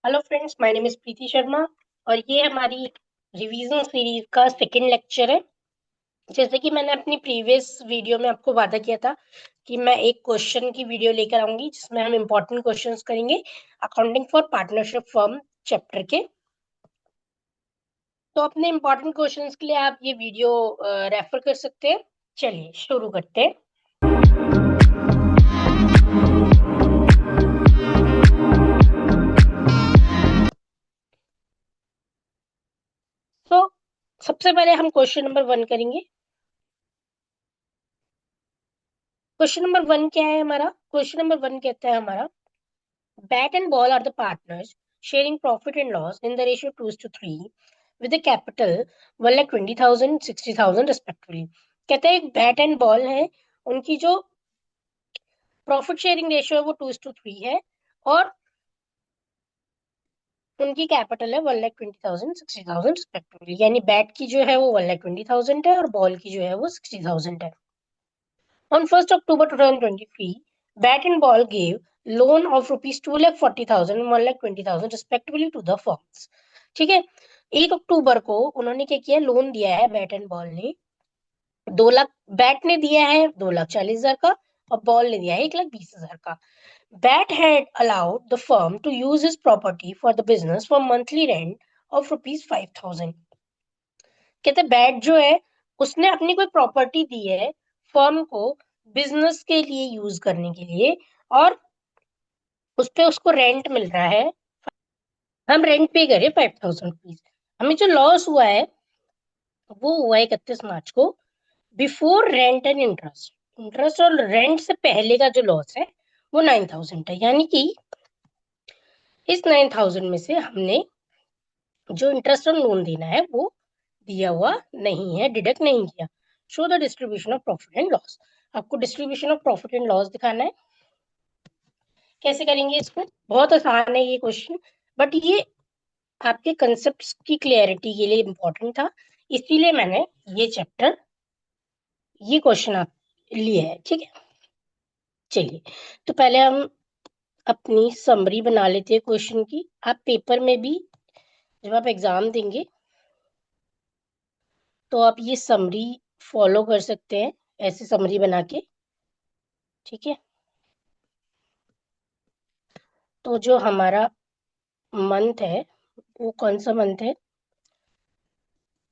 Hello friends, my name is Preeti Sharma और ये हमारी रिवीजन सीरीज का सेकंड लेक्चर है। जैसे कि मैंने अपनी प्रीवियस वीडियो में आपको वादा किया था कि मैं एक क्वेश्चन की वीडियो लेकर आऊंगी जिसमें हम इम्पोर्टेंट क्वेश्चंस करेंगे accounting for partnership firm chapter के। तो अपने इम्पोर्टेंट क्वेश्चंस के लिए आप ये वीडियो रेफर कर सकते हैं। चलिए शुरू करते हैं। तो सबसे पहले हम क्वेश्चन नंबर 1 करेंगे। क्वेश्चन नंबर 1 क्या है हमारा? क्वेश्चन नंबर 1 कहता है हमारा, Bat and Ball are the partners sharing profit and loss in the ratio 2:3 with a capital 1,20,000, 60,000 respectively। कहते हैं एक बैट एंड बॉल है, उनकी जो प्रॉफिट शेयरिंग रेशियो है वो 2:3 है और उनकी कैपिटल है 1,20,000, 60,000 रिस्पेक्टिवली। यानी बैट की जो है वो 1,20,000 है और बॉल की जो है वो 60,000 है। On 1st October 2023, Bat and Ball gave loan of rupees 2,40,000 and 1,20,000 respectively to the firms। ठीक है, 1 अक्टूबर को उन्होंने क्या किया, लोन दिया है बैट एंड बॉल ने 2 लाख। बैट ने दिया है 2,40,000 का और बॉल ने दिया है 1,20,000 का। Bat had allowed the firm to use his property for the business for monthly rent of rupees 5,000। कहते बैट जो है उसने अपनी कोई प्रॉपर्टी दी है फर्म को बिजनेस के लिए यूज करने के लिए और उस पे उसको रेंट मिल रहा है। हम रेंट पे करें 5,000 रुपीज। हमें जो लॉस हुआ है वो हुआ 31 मार्च को, before rent and interest. Interest और रेंट से पहले का जो लॉस है वो 9,000 है। यानी कि इस 9,000 में से हमने जो इंटरेस्ट और लोन देना है वो दिया हुआ नहीं है, डिडक्ट नहीं किया। Show the distribution of profit and loss. आपको distribution of profit and loss दिखाना है। कैसे करेंगे इसको? बहुत आसान है ये क्वेश्चन, बट ये आपके कंसेप्ट की क्लियरिटी के लिए इम्पोर्टेंट था, इसीलिए मैंने ये चैप्टर, ये क्वेश्चन आप लिया है। ठीक है, चलिए तो पहले हम अपनी समरी बना लेते हैं क्वेश्चन की। आप पेपर में भी जब आप एग्जाम देंगे तो आप ये समरी फॉलो कर सकते हैं, ऐसे समरी बना के। ठीक है, तो जो हमारा मंथ है वो कौन सा मंथ है,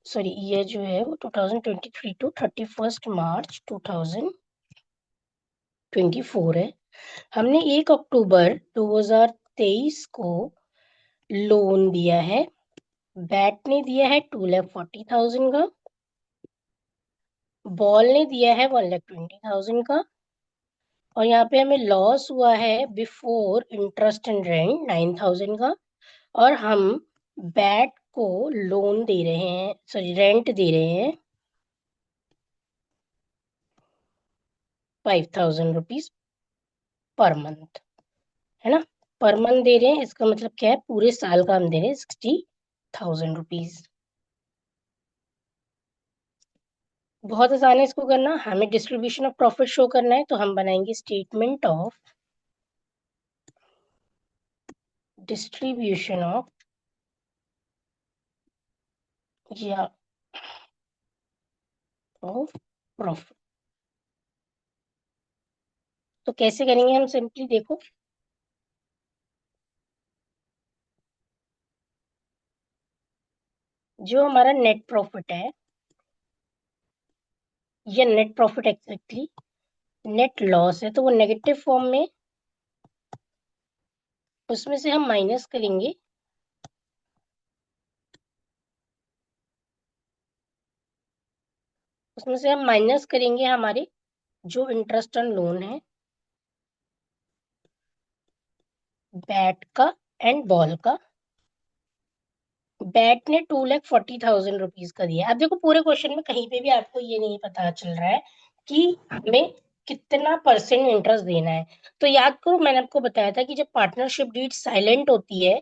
सॉरी ईयर जो है वो 2023 टू 31 मार्च 2024 है। हमने 1 अक्टूबर 2023 को लोन दिया है। बैट ने दिया है 2,40,000 का, बॉल ने दिया है 1,20,000 का और यहाँ पे हमें लॉस हुआ है बिफोर इंटरेस्ट एंड रेंट 9,000 का। और हम बैट को लोन दे रहे हैं, सॉरी रेंट दे रहे हैं 5,000 रुपीज पर मंथ, है ना। पर मंथ दे रहे हैं, इसका मतलब क्या है, पूरे साल का हम दे रहे हैं 60,000 रुपीज। बहुत आसान है इसको करना। हमें डिस्ट्रीब्यूशन ऑफ प्रॉफिट शो करना है तो हम बनाएंगे स्टेटमेंट ऑफ डिस्ट्रीब्यूशन या ऑफ प्रॉफिट। तो कैसे करेंगे हम? सिंपली देखो, जो हमारा नेट प्रॉफिट है या net profit exactly net loss है, तो वो नेगेटिव फॉर्म में, उसमें से हम माइनस करेंगे हमारे जो इंटरेस्ट ऑन लोन है बैट का एंड बॉल का। बैट ने 2,40,000 रुपीज का दिया। अब देखो पूरे क्वेश्चन में कहीं पे भी आपको ये नहीं पता चल रहा है कि हमें कितना परसेंट इंटरेस्ट देना है। तो याद करो, मैंने आपको बताया था कि जब पार्टनरशिप डीड साइलेंट होती है,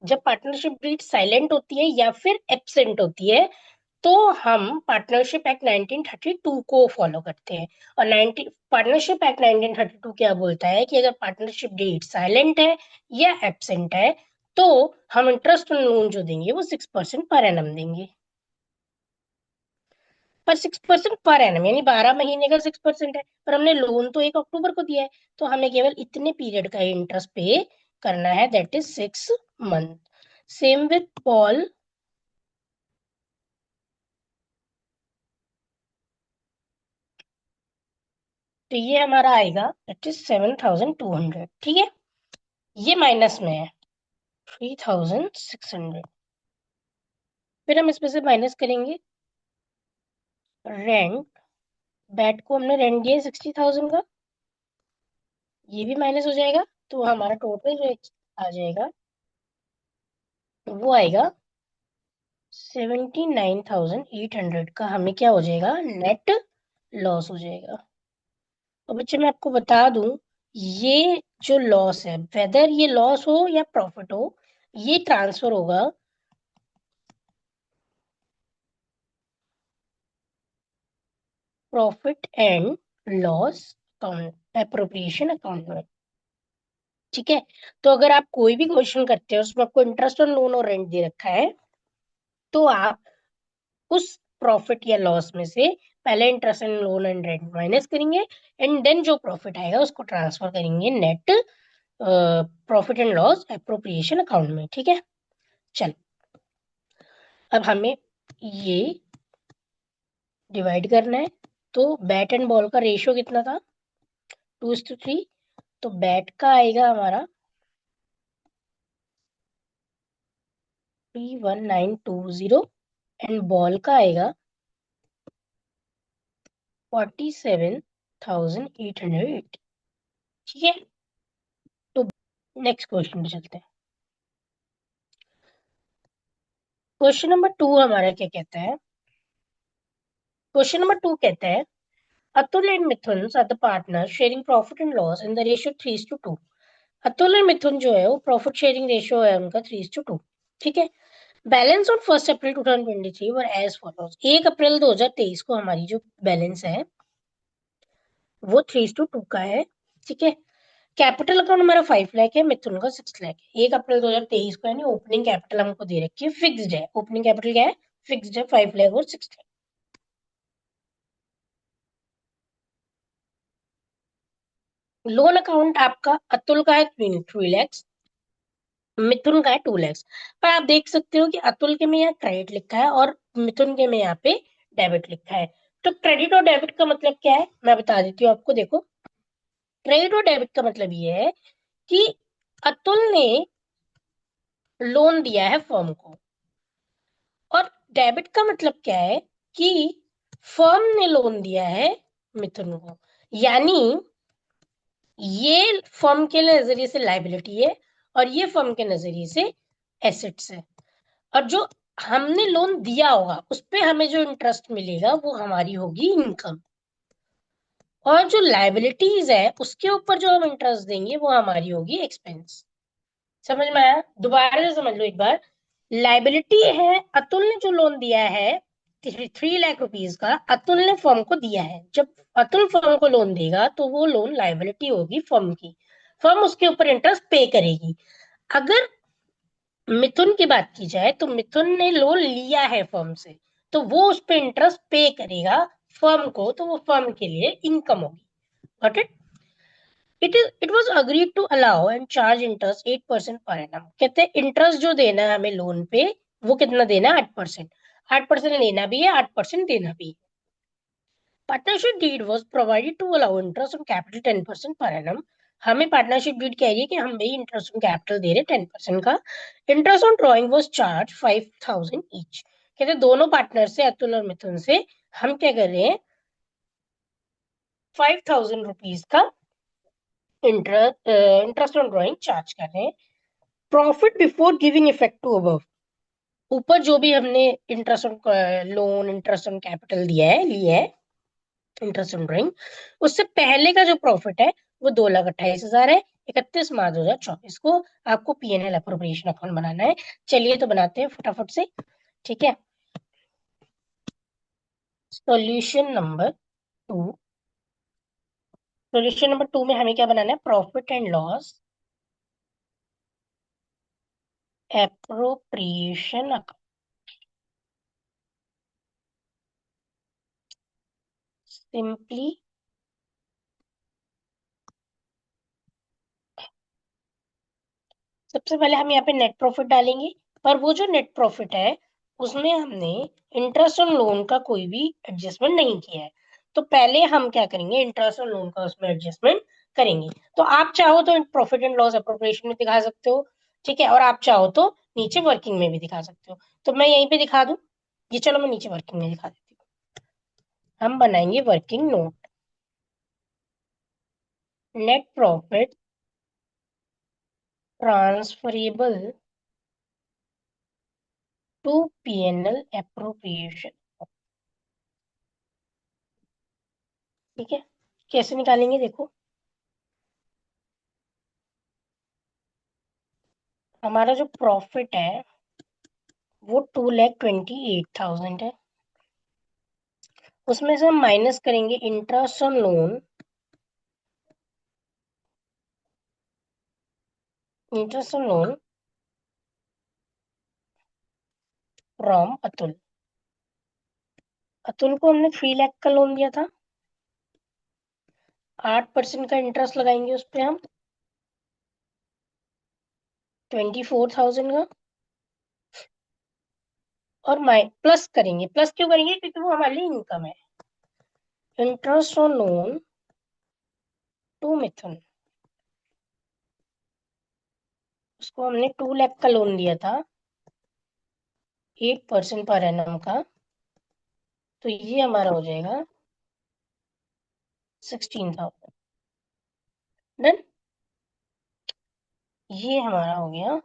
जब पार्टनरशिप डीड साइलेंट होती है या फिर एब्सेंट होती है, तो हम पार्टनरशिप एक्ट 1932 को फॉलो करते हैं। और 19 पार्टनरशिप एक्ट 1932 क्या बोलता है कि अगर पार्टनरशिप डीड साइलेंट है या एब्सेंट है तो हम इंटरेस्ट लोन जो देंगे वो 6% पर एनम देंगे। पर 6% पर एनम यानी 12 महीने का 6% है, पर हमने लोन तो 1 अक्टूबर को दिया है, तो हमें केवल इतने पीरियड का इंटरेस्ट पे करना है, that is 6 month. Same with Paul. तो ये हमारा आएगा दैट इज 7,200। ठीक है, ये माइनस में है 3,600। फिर हम इसमें से माइनस करेंगे रेंट। बैट को हमने रेंट दिया 60,000 का, ये भी माइनस हो जाएगा, तो हमारा टोटल जो आ जाएगा वो आएगा 79,800 का। हमें क्या हो जाएगा, नेट लॉस हो जाएगा। और बच्चे मैं आपको बता दूं, ये जो लॉस है, वेदर ये लॉस हो या प्रॉफिट हो, ये ट्रांसफर होगा profit and loss account, appropriation account में। ठीक है, तो अगर आप कोई भी क्वेश्चन करते हो उसमें आपको इंटरेस्ट ऑन लोन और रेंट दे रखा है, तो आप उस प्रॉफिट या लॉस में से पहले interest and loan and rent minus करेंगे, एंड देन जो प्रॉफिट आएगा उसको ट्रांसफर करेंगे net profit and loss appropriation account में। ठीक है, चल अब हमें ये डिवाइड करना है। तो बैट एंड बॉल का रेशियो कितना था, 2:3। तो बैट का आएगा हमारा 31920 एंड बॉल का आएगा 47,880। ठीक है, तो नेक्स्ट क्वेश्चन पे चलते हैं। क्वेश्चन नंबर 2 हमारा क्या कहता है, क्वेश्चन नंबर 2 कहता है Atul and Mithun are the partner sharing profit and loss in the ratio 3:2। Atul और मिथुन जो है वो प्रॉफिट शेयरिंग रेशियो है उनका 3:2। ठीक है, balance on 1 April 2023 were as follows. 1 अप्रैल 2023 को हमारी जो बैलेंस है वो 3:2 का है। ठीक है, कैपिटल अकाउंट हमारा 5 लाख है, मिथुन का 6 लाख है। 1 अप्रैल 2023 को यानी ओपनिंग कैपिटल हमको दे रखी है, फिक्स्ड है। ओपनिंग कैपिटल क्या है, फिक्स्ड है, 5 लाख और 6 लाख। लोन अकाउंट आपका अतुल का है 3 lakhs, मिथुन का है 2 lakhs। पर आप देख सकते हो कि अतुल के में यहाँ क्रेडिट लिखा है और मिथुन के में यहाँ पे डेबिट लिखा है। तो क्रेडिट और डेबिट का मतलब क्या है, मैं बता देती हूँ आपको। देखो, क्रेडिट और डेबिट का मतलब ये है कि अतुल ने लोन दिया है फर्म को, और डेबिट का मतलब क्या है कि फर्म ने लोन दिया है मिथुन को। यानी ये फर्म के नजरिए से लाइबिलिटी है और ये फर्म के नजरिए से एसेट्स है। और जो हमने लोन दिया होगा उस पे हमें जो इंटरेस्ट मिलेगा वो हमारी होगी इनकम, और जो लाइबिलिटीज है उसके ऊपर जो हम इंटरेस्ट देंगे वो हमारी होगी एक्सपेंस। समझ में आया, दोबारा से समझ लो एक बार। लाइबिलिटी है, अतुल ने जो लोन दिया है 3 लाख रुपीज का, अतुल ने फर्म को दिया है। जब अतुल फर्म को लोन देगा तो वो लोन लाइबिलिटी होगी फर्म की, फर्म उसके ऊपर इंटरेस्ट पे करेगी। अगर मिथुन की बात की जाए तो मिथुन ने लोन लिया है फर्म से, तो वो उस पे इंटरेस्ट पे करेगा फर्म को, तो वो फर्म के लिए इनकम होगी। Got it. It was agreed to allow and charge interest 8% पर एनम। कहते हैं इंटरेस्ट जो देना है हमें लोन पे वो कितना देना है, 8%। 8% लेना भी है, 8% देना भी है। Partnership deed was provided to allow interest on capital 10% पर एनम। हमें पार्टनरशिप डीड कह रही है कि हम भाई इंटरेस्ट ऑन कैपिटल दे रहे 10% का। Interest on drawing was charge 5,000 each. कहते दोनों पार्टनर से, अतुल और मिथुन से, हम क्या कर रहे हैं, 5,000 रुपीज का इंटरेस्ट ऑन ड्रॉइंग चार्ज कर रहे हैं। Profit before giving effect to above, ऊपर जो भी हमने interest on loan, interest on capital दिया है, लिया है, इंटरेस्ट ऑन ड्रॉइंग, उससे पहले का जो प्रॉफिट है वो 2,28,000 है। 31 मार्च 2024 को आपको पीएनएल अप्रोप्रिएशन अकाउंट बनाना है। चलिए तो बनाते हैं फटाफट से। ठीक है, सॉल्यूशन नंबर 2। सॉल्यूशन नंबर 2 में हमें क्या बनाना है? Profit and loss appropriation account. Simply सबसे पहले हम यहाँ पे नेट प्रॉफिट डालेंगे, पर वो जो नेट प्रॉफिट है उसमें हमने इंटरेस्ट ऑन लोन का कोई भी एडजस्टमेंट नहीं किया है। तो पहले हम क्या करेंगे? इंटरेस्ट ऑन लोन का उसमें एडजस्टमेंट करेंगे। तो आप चाहो तो प्रॉफिट एंड लॉस अप्रोप्रिएशन में दिखा सकते हो, ठीक है, और आप चाहो तो नीचे वर्किंग में भी दिखा सकते हो। तो मैं यहीं पे दिखा दूं, ये चलो मैं नीचे वर्किंग में दिखा देती हूँ। हम बनाएंगे working note. Net profit transferable to PNL appropriation. ठीक है, कैसे निकालेंगे देखो। हमारा जो प्रॉफिट है वो 2,28,000 है। उसमें से हम माइनस करेंगे interest on loan, interest on loan from Atul. Atul को हमने 3 लाख का लोन दिया था, 8% का इंटरेस्ट लगाएंगे उस पे हम 24,000 का, और प्लस करेंगे। प्लस क्यों करेंगे? क्योंकि वो हमारे लिए इनकम है। इंटरेस्ट ऑन लोन टू मिथुन, उसको हमने 2 लाख का लोन दिया था, 8% पर एनम का। तो ये हमारा हो जाएगा 16,000। डन। ये हमारा हो गया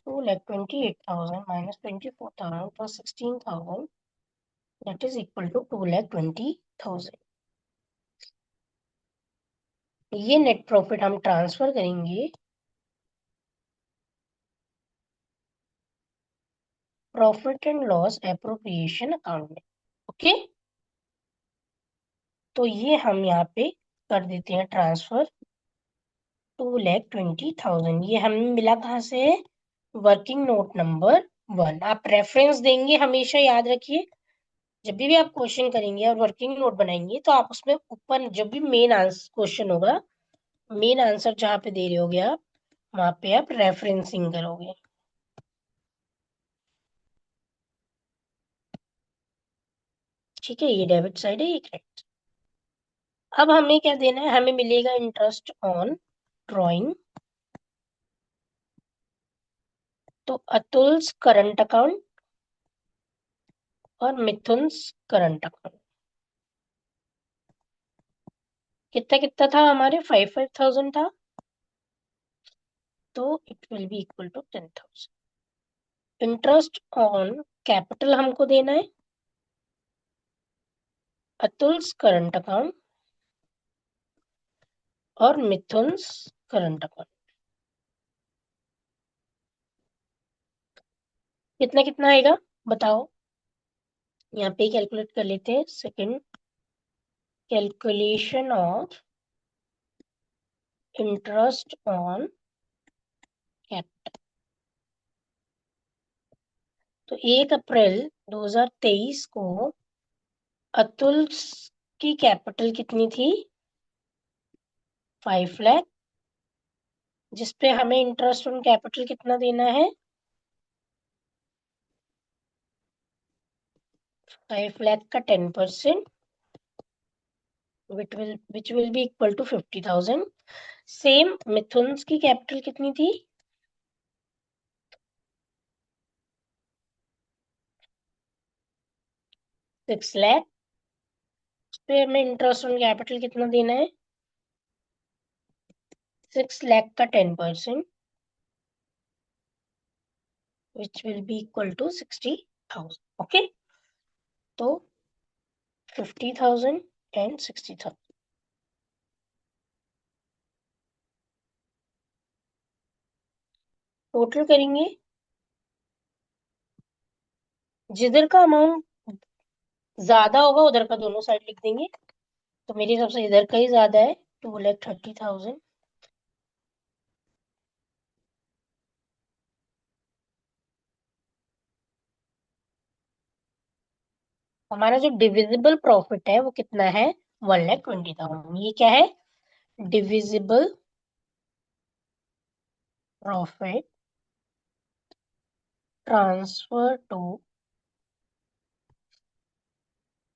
2,28,000 minus 24,000 plus 16,000, that is equal to 2,20,000। ये नेट प्रॉफिट हम ट्रांसफर करेंगे profit and loss appropriation account में। ओके, तो ये हम यहाँ पे कर देते हैं ट्रांसफर 2,20,000। ये हमें मिला कहाँ से? Working note number 1। आप रेफरेंस देंगे, हमेशा याद रखिए। जब भी आप क्वेश्चन करेंगे और वर्किंग नोट बनाएंगे तो आप उसमें ऊपर जब भी मेन आंसर क्वेश्चन होगा, मेन आंसर जहाँ पे दे रहे होगे आप, वहां पे आप रेफरेंसिंग करोगे। ठीक है, ये डेबिट साइड है, ये क्रेडिट। अब हमें क्या देना है? हमें मिलेगा इंटरेस्ट ऑन ड्रॉइंग। तो अतुल्स करंट अकाउंट और मिथुन्स करंट अकाउंट कितना कितना था? हमारे 5,500 था, तो it will be equal to 10,000। Interest on capital हमको देना है, अतुल्स करंट अकाउंट और मिथुन्स करंट अकाउंट। कितना कितना आएगा बताओ? यहाँ पे कैलकुलेट कर लेते हैं। Second, calculation of interest on capital. तो 1 अप्रैल 2023 को अतुल की कैपिटल कितनी थी? 5 लाख, जिसपे हमें इंटरेस्ट ऑन कैपिटल कितना देना है? 5 लाख का 10%, which will be equal to 50,000। Same Mithun's की कैपिटल कितनी थी? 6 लाख, उस पे हमें इंटरेस्ट ऑन कैपिटल कितना देना है? 6 लाख का 10%, which will be equal to 60,000। Okay, तो 50,000 and 60,000 टोटल करेंगे। जिधर का अमाउंट ज्यादा होगा उधर का दोनों साइड लिख देंगे, तो मेरे हिसाब से इधर का ही ज्यादा है, 2,30,000। हमारा जो डिविजिबल प्रॉफिट है वो कितना है, 1,20,000। ये क्या है, divisible profit transfer to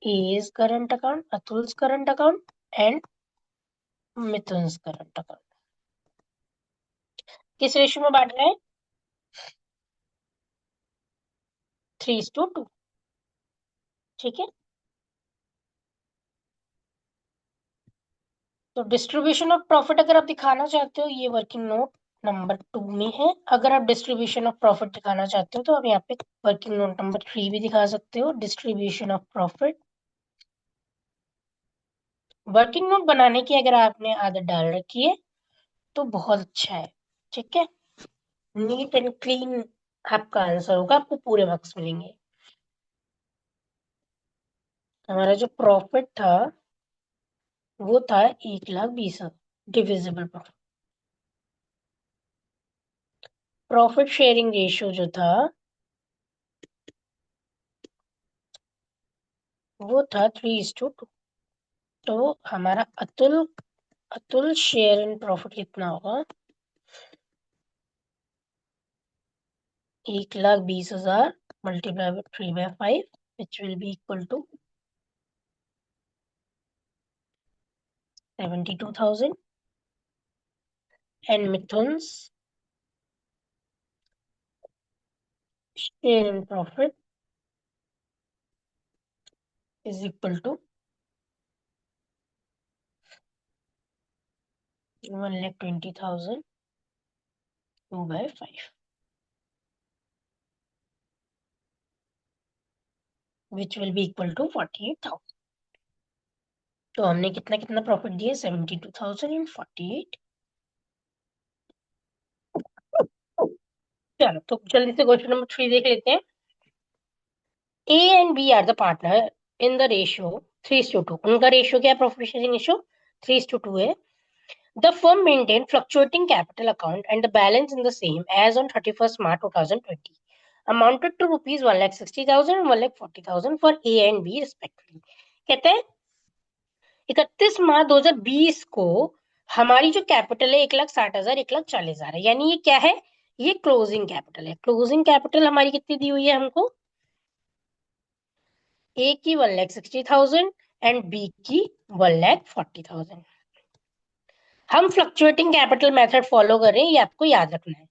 as current account, Atul's current account and Mithun's current account. किस रेशियो में बांट रहे हैं, 3:2। ठीक है, तो डिस्ट्रीब्यूशन ऑफ प्रॉफिट अगर आप दिखाना चाहते हो, ये वर्किंग नोट नंबर 2 में है। अगर आप डिस्ट्रीब्यूशन ऑफ प्रॉफिट दिखाना चाहते हो तो आप यहाँ पे वर्किंग नोट नंबर 3 भी दिखा सकते हो, distribution of profit. Working note बनाने की अगर आपने आदत डाल रखी है तो बहुत अच्छा है। ठीक है, नीट एंड क्लीन आपका आंसर होगा, आपको पूरे मार्क्स मिलेंगे। हमारा जो प्रॉफिट था वो था 1,20,000, divisible profit. Profit sharing ratio जो था वो था 3:2। तो हमारा Atul Atul share in profit कितना होगा, 1,20,000 multiply by 3/5 which will be equal to 72,000। And Mithun's share in profit is equal to 1,20,000 2/5 which will be equal to 48,000। तो हमने कितना कितना प्रॉफिट दिया, 72,000 एंड 48। चलो तो जल्दी से क्वेश्चन नंबर 3 देख लेते हैं। A and B are the partner in the ratio 3:2। उनका रेशियो क्या है, प्रॉफिट शेयरिंग रेशियो 3:2 है। The firm maintained fluctuating capital account and the balance in the same as on 31st March 2020 amounted to rupees 1,60,000 and 1,40,000 for A and B respectively। कहते हैं 31 मार्च 2020 को हमारी जो capital है 1,60,000 1,40,000 है, यानी ये क्या है, ये क्लोजिंग कैपिटल है। क्लोजिंग कैपिटल हमारी कितनी दी हुई है हमको, ए की 1,60,000 एंड बी की 1,40,000। हम फ्लक्चुएटिंग कैपिटल मेथड फॉलो कर रहे हैं, ये आपको याद रखना है।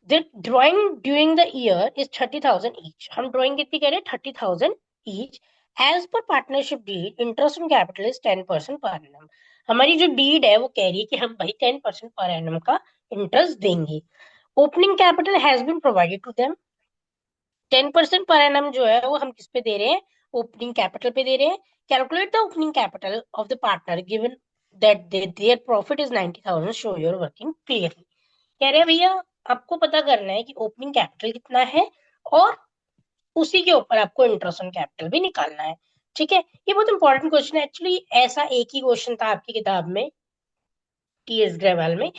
The drawing during the year is 30,000 each। हम ड्राइंग कितनी करें, 30,000 each। As per partnership deed, interest on capital is 10% per annum। हमारी जो डीड है वो कह रही है कि हम भाई 10% पर एनम का इंटरेस्ट देंगे। Opening capital has been provided to them. 10% पर एनम जो है वो हम किस पे दे रहे हैं, ओपनिंग कैपिटल पे दे रहे हैं। Calculate the opening capital of the partner given that their profit is 90,000, show your working clearly. कह रहे हैं भैया आपको पता करना है कि ओपनिंग कैपिटल कितना है और उसी के ऊपर आपको इंटरेस्ट ऑन कैपिटल भी निकालना है। ठीक है, ये बहुत इंपॉर्टेंट क्वेश्चन है। एक्चुअली ऐसा एक ही क्वेश्चन था आपकी किताब में, टीएस ग्रेवाल में।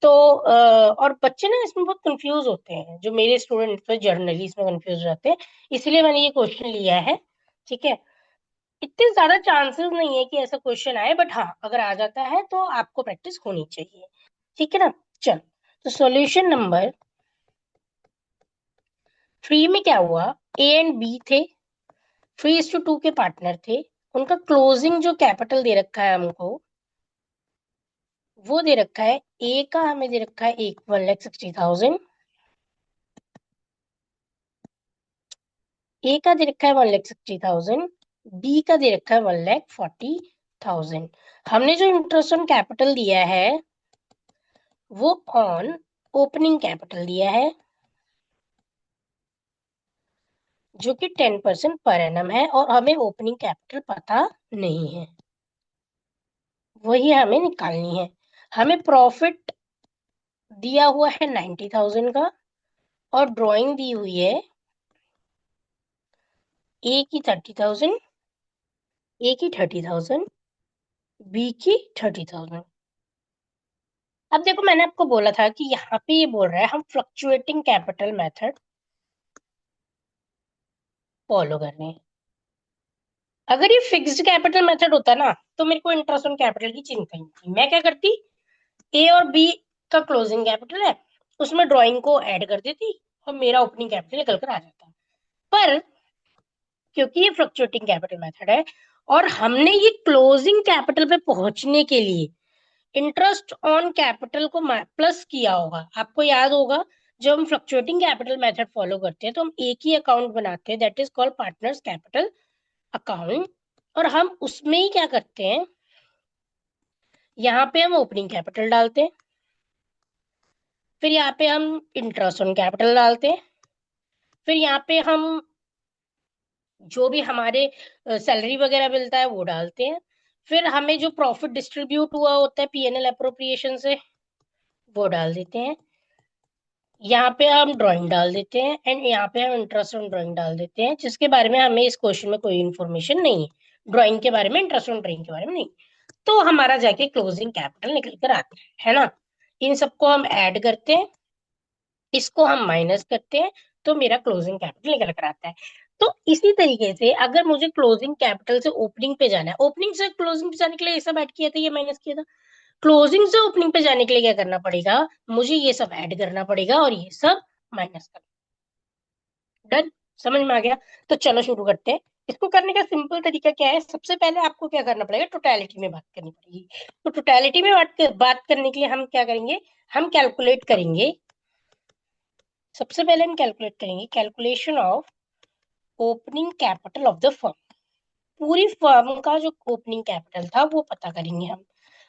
तो और बच्चे ना इसमें बहुत कंफ्यूज होते हैं, जो मेरे स्टूडेंट तो जर्नली इसमें कंफ्यूज रहते हैं, इसलिए मैंने ये क्वेश्चन लिया है। ठीक है, इतने ज्यादा चांसेस नहीं है कि ऐसा क्वेश्चन आए, बट हाँ अगर आ जाता है तो आपको प्रैक्टिस होनी चाहिए। ठीक है ना, चल तो सॉल्यूशन नंबर 3 में क्या हुआ, ए एंड बी थे, 3:2 के पार्टनर थे। उनका क्लोजिंग जो कैपिटल दे रखा है हमको, वो दे रखा है, ए का हमें दे रखा है 1,60,000, ए का दे रखा है 1,60,000, बी का दे रखा है 1,40,000। हमने जो इंटरेस्ट ऑन कैपिटल दिया है वो ऑन ओपनिंग कैपिटल दिया है, जो कि 10% पर एनम है, और हमें ओपनिंग कैपिटल पता नहीं है, वही हमें निकालनी है। हमें प्रॉफिट दिया हुआ है 90,000 का, और ड्राइंग दी हुई है ए की 30,000 ए की 30,000, बी की 30,000। अब देखो मैंने आपको बोला था कि यहाँ पे ये बोल रहा है हम फ्लक्चुएटिंग कैपिटल मेथड फॉलो कर रहे हैं। अगर ये फिक्स्ड कैपिटल मेथड होता ना तो मेरे को इंटरेस्ट ऑन कैपिटल की चिंता ही नहीं थी। मैं क्या करती, ए और बी का क्लोजिंग कैपिटल है, उसमें ड्राइंग को ऐड कर देती और मेरा ओपनिंग कैपिटल निकल कर आ जाता। पर क्योंकि ये फ्लक्चुएटिंग कैपिटल मेथड है और हमने ये क्लोजिंग कैपिटल पे पहुंचने के लिए इंटरेस्ट ऑन कैपिटल को प्लस किया होगा। आपको याद होगा जब हम फ्लक्चुएटिंग कैपिटल मेथड फॉलो करते हैं तो हम एक ही अकाउंट बनाते हैं, that is called partners capital account. और हम उसमें ही क्या करते हैं, यहाँ पे हम ओपनिंग कैपिटल डालते हैं, फिर यहाँ पे हम इंटरेस्ट ऑन कैपिटल डालते हैं, फिर यहाँ पे हम जो भी हमारे सैलरी वगैरह मिलता है वो डालते हैं, फिर हमें जो प्रॉफिट डिस्ट्रीब्यूट हुआ होता है पीएनएल अप्रोप्रिएशन से वो डाल देते हैं, यहाँ पे हम ड्राइंग डाल देते हैं एंड यहाँ पे हम इंटरेस्ट ऑन ड्राइंग डाल देते हैं, जिसके बारे में हमें इस क्वेश्चन में कोई इन्फॉर्मेशन नहीं है, ड्राइंग के बारे में, इंटरेस्ट ऑन ड्राइंग के बारे में नहीं। तो हमारा जाके क्लोजिंग कैपिटल निकल कर आता है ना। इन सबको हम ऐड करते हैं, इसको हम माइनस करते हैं, तो मेरा क्लोजिंग कैपिटल निकल कर आता है। तो इसी तरीके से अगर मुझे क्लोजिंग कैपिटल से ओपनिंग पे जाना है, ओपनिंग से क्लोजिंग पे जाने के लिए ये सब ऐड किया था, ये माइनस किया था, क्लोजिंग से ओपनिंग पे जाने के लिए क्या करना पड़ेगा, मुझे ये सब ऐड करना पड़ेगा और ये सब माइनस करना। डन, समझ में आ गया। तो चलो शुरू करते हैं। इसको करने का सिंपल तरीका क्या है, सबसे पहले आपको क्या करना पड़ेगा, टोटलिटी में बात करनी पड़ेगी। तो टोटलिटी में बात करने के लिए हम क्या करेंगे, हम कैलकुलेट करेंगे। सबसे पहले हम कैलकुलेट करेंगे calculation of opening capital of the firm. पूरी फर्म का जो ओपनिंग कैपिटल था वो पता करेंगे हम।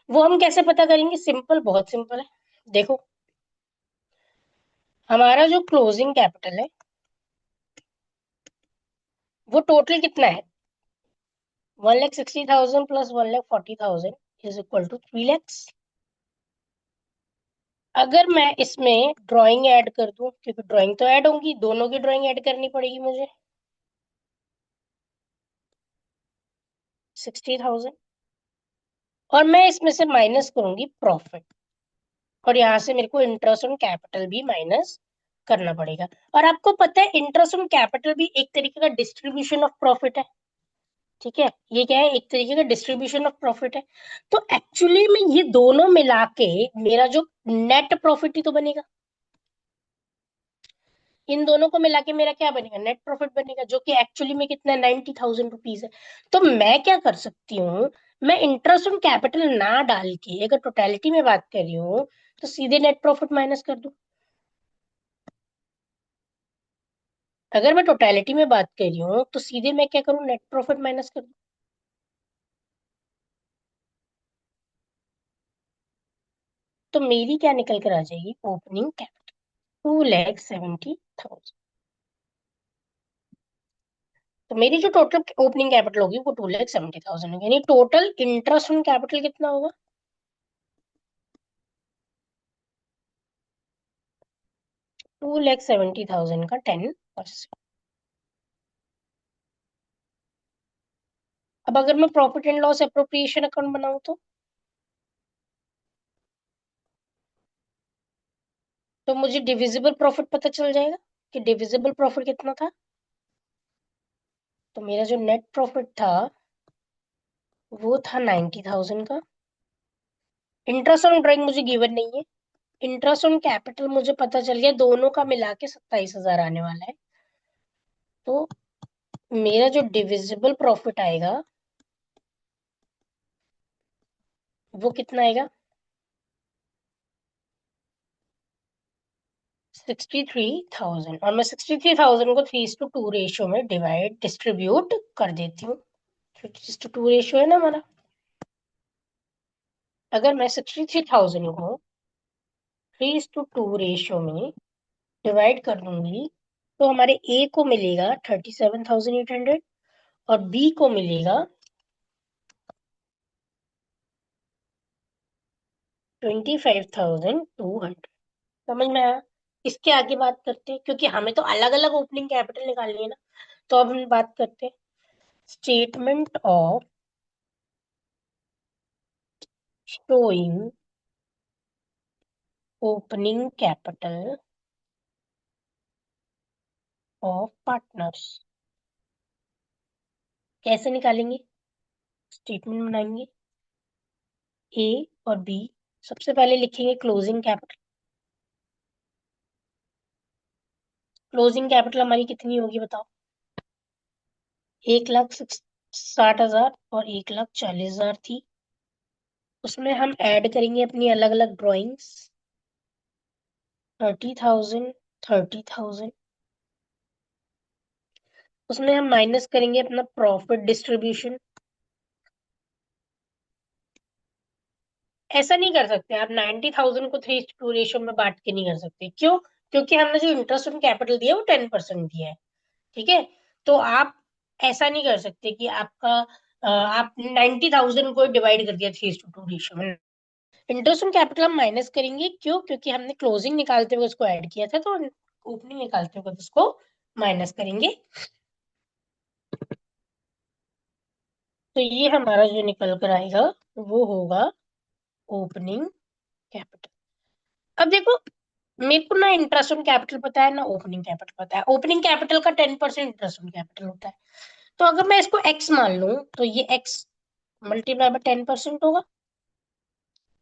वो हम कैसे पता करेंगे, सिंपल, बहुत सिंपल है। देखो हमारा जो क्लोजिंग कैपिटल है वो टोटल कितना है, 1,60,000 plus 1,40,000 is equal to 3 lakhs। अगर मैं इसमें ड्राइंग ऐड कर दूं, क्योंकि ड्राइंग तो ऐड होंगी, दोनों की ड्राइंग ऐड करनी पड़ेगी मुझे, 60,000, और मैं इसमें से माइनस करूंगी प्रॉफिट, और यहाँ से मेरे को इंटरेस्ट ऑन कैपिटल भी माइनस करना पड़ेगा। और आपको पता है इंटरेस्ट ऑन कैपिटल भी एक तरीके का डिस्ट्रीब्यूशन ऑफ प्रॉफिट है। ठीक है, ये क्या है, एक तरीके का डिस्ट्रीब्यूशन ऑफ प्रॉफिट है। तो एक्चुअली में ये दोनों मिला के मेरा जो नेट प्रॉफिट ही तो बनेगा। इन दोनों को मिला के मेरा क्या बनेगा, नेट प्रॉफिट बनेगा, जो कि एक्चुअली में कितना 90,000 रुपीज है। तो मैं क्या कर सकती हूँ, मैं इंटरेस्ट ऑन कैपिटल ना डाल के अगर टोटलिटी में बात कर रही हूँ तो सीधे नेट प्रॉफिट माइनस कर दूं। अगर मैं टोटलिटी में बात कर रही हूँ तो सीधे मैं क्या करूँ, नेट प्रॉफिट माइनस कर दूं। तो मेरी क्या निकल कर आ जाएगी, ओपनिंग कैपिटल 2,70,000। तो मेरी जो टोटल ओपनिंग कैपिटल होगी वो 2,70,000 होगी, यानी टोटल इंटरेस्ट ऑन कैपिटल कितना होगा, 2,70,000 का 10%। अब अगर मैं profit and loss appropriation account बनाऊं तो मुझे डिविजिबल प्रॉफिट पता चल जाएगा कि डिविजिबल प्रॉफिट कितना था। तो मेरा जो नेट प्रॉफिट था वो था 90,000 का। इंटरेस्ट ऑन ड्राइंग मुझे गिवन नहीं है, इंटरेस्ट ऑन कैपिटल मुझे पता चल गया, दोनों का मिला के 27,000 आने वाला है। तो मेरा जो डिविजिबल प्रॉफिट आएगा वो कितना आएगा, 63,000। और मैं 63,000 को 3:2 रेशियो में डिस्ट्रीब्यूट कर देती हूँ। 3:2 रेशियो है ना हमारा। अगर मैं 63,000 को 3:2 रेशियो में डिवाइड कर दूंगी तो हमारे ए को मिलेगा 37,800 और बी को मिलेगा 25,200। समझ में आया। इसके आगे बात करते हैं, क्योंकि हमें तो अलग अलग ओपनिंग कैपिटल निकालनी है ना। तो अब हम बात करते हैं statement of showing opening capital of partners। कैसे निकालेंगे? स्टेटमेंट बनाएंगे, ए और बी। सबसे पहले लिखेंगे क्लोजिंग कैपिटल। क्लोजिंग कैपिटल हमारी कितनी होगी बताओ? 1,60,000 और 1,40,000 थी। उसमें हम ऐड करेंगे अपनी अलग अलग ड्रॉइंग्स। 30,000, 30,000। उसमें हम माइनस करेंगे अपना प्रॉफिट डिस्ट्रीब्यूशन। ऐसा नहीं कर सकते आप, 90,000 को 3:2 रेशियो में बांट के नहीं कर सकते। क्यों? क्योंकि हमने जो इंटरेस्ट ऑन कैपिटल दिया है वो 10% दिया है। ठीक है, तो आप ऐसा नहीं कर सकते कि आप 90,000 को डिवाइड कर दिया 3:2 रेशियो में। इंटरेस्ट ऑन कैपिटल हम माइनस करेंगे। क्यों? क्योंकि हमने क्लोजिंग निकालते हुए उसको ऐड किया था, तो ओपनिंग निकालते हुए उसको माइनस करेंगे। तो ये हमारा जो निकल कर आएगा वो होगा ओपनिंग कैपिटल। अब देखो, मेरे को ना इंटरेस्ट ऑन कैपिटल पता है ना ओपनिंग कैपिटल पता है। ओपनिंग कैपिटल का 10% इंटरेस्ट ऑन कैपिटल होता है। तो अगर मैं इसको एक्स मान लूं तो ये एक्स मल्टीप्लाई बाय 10% होगा।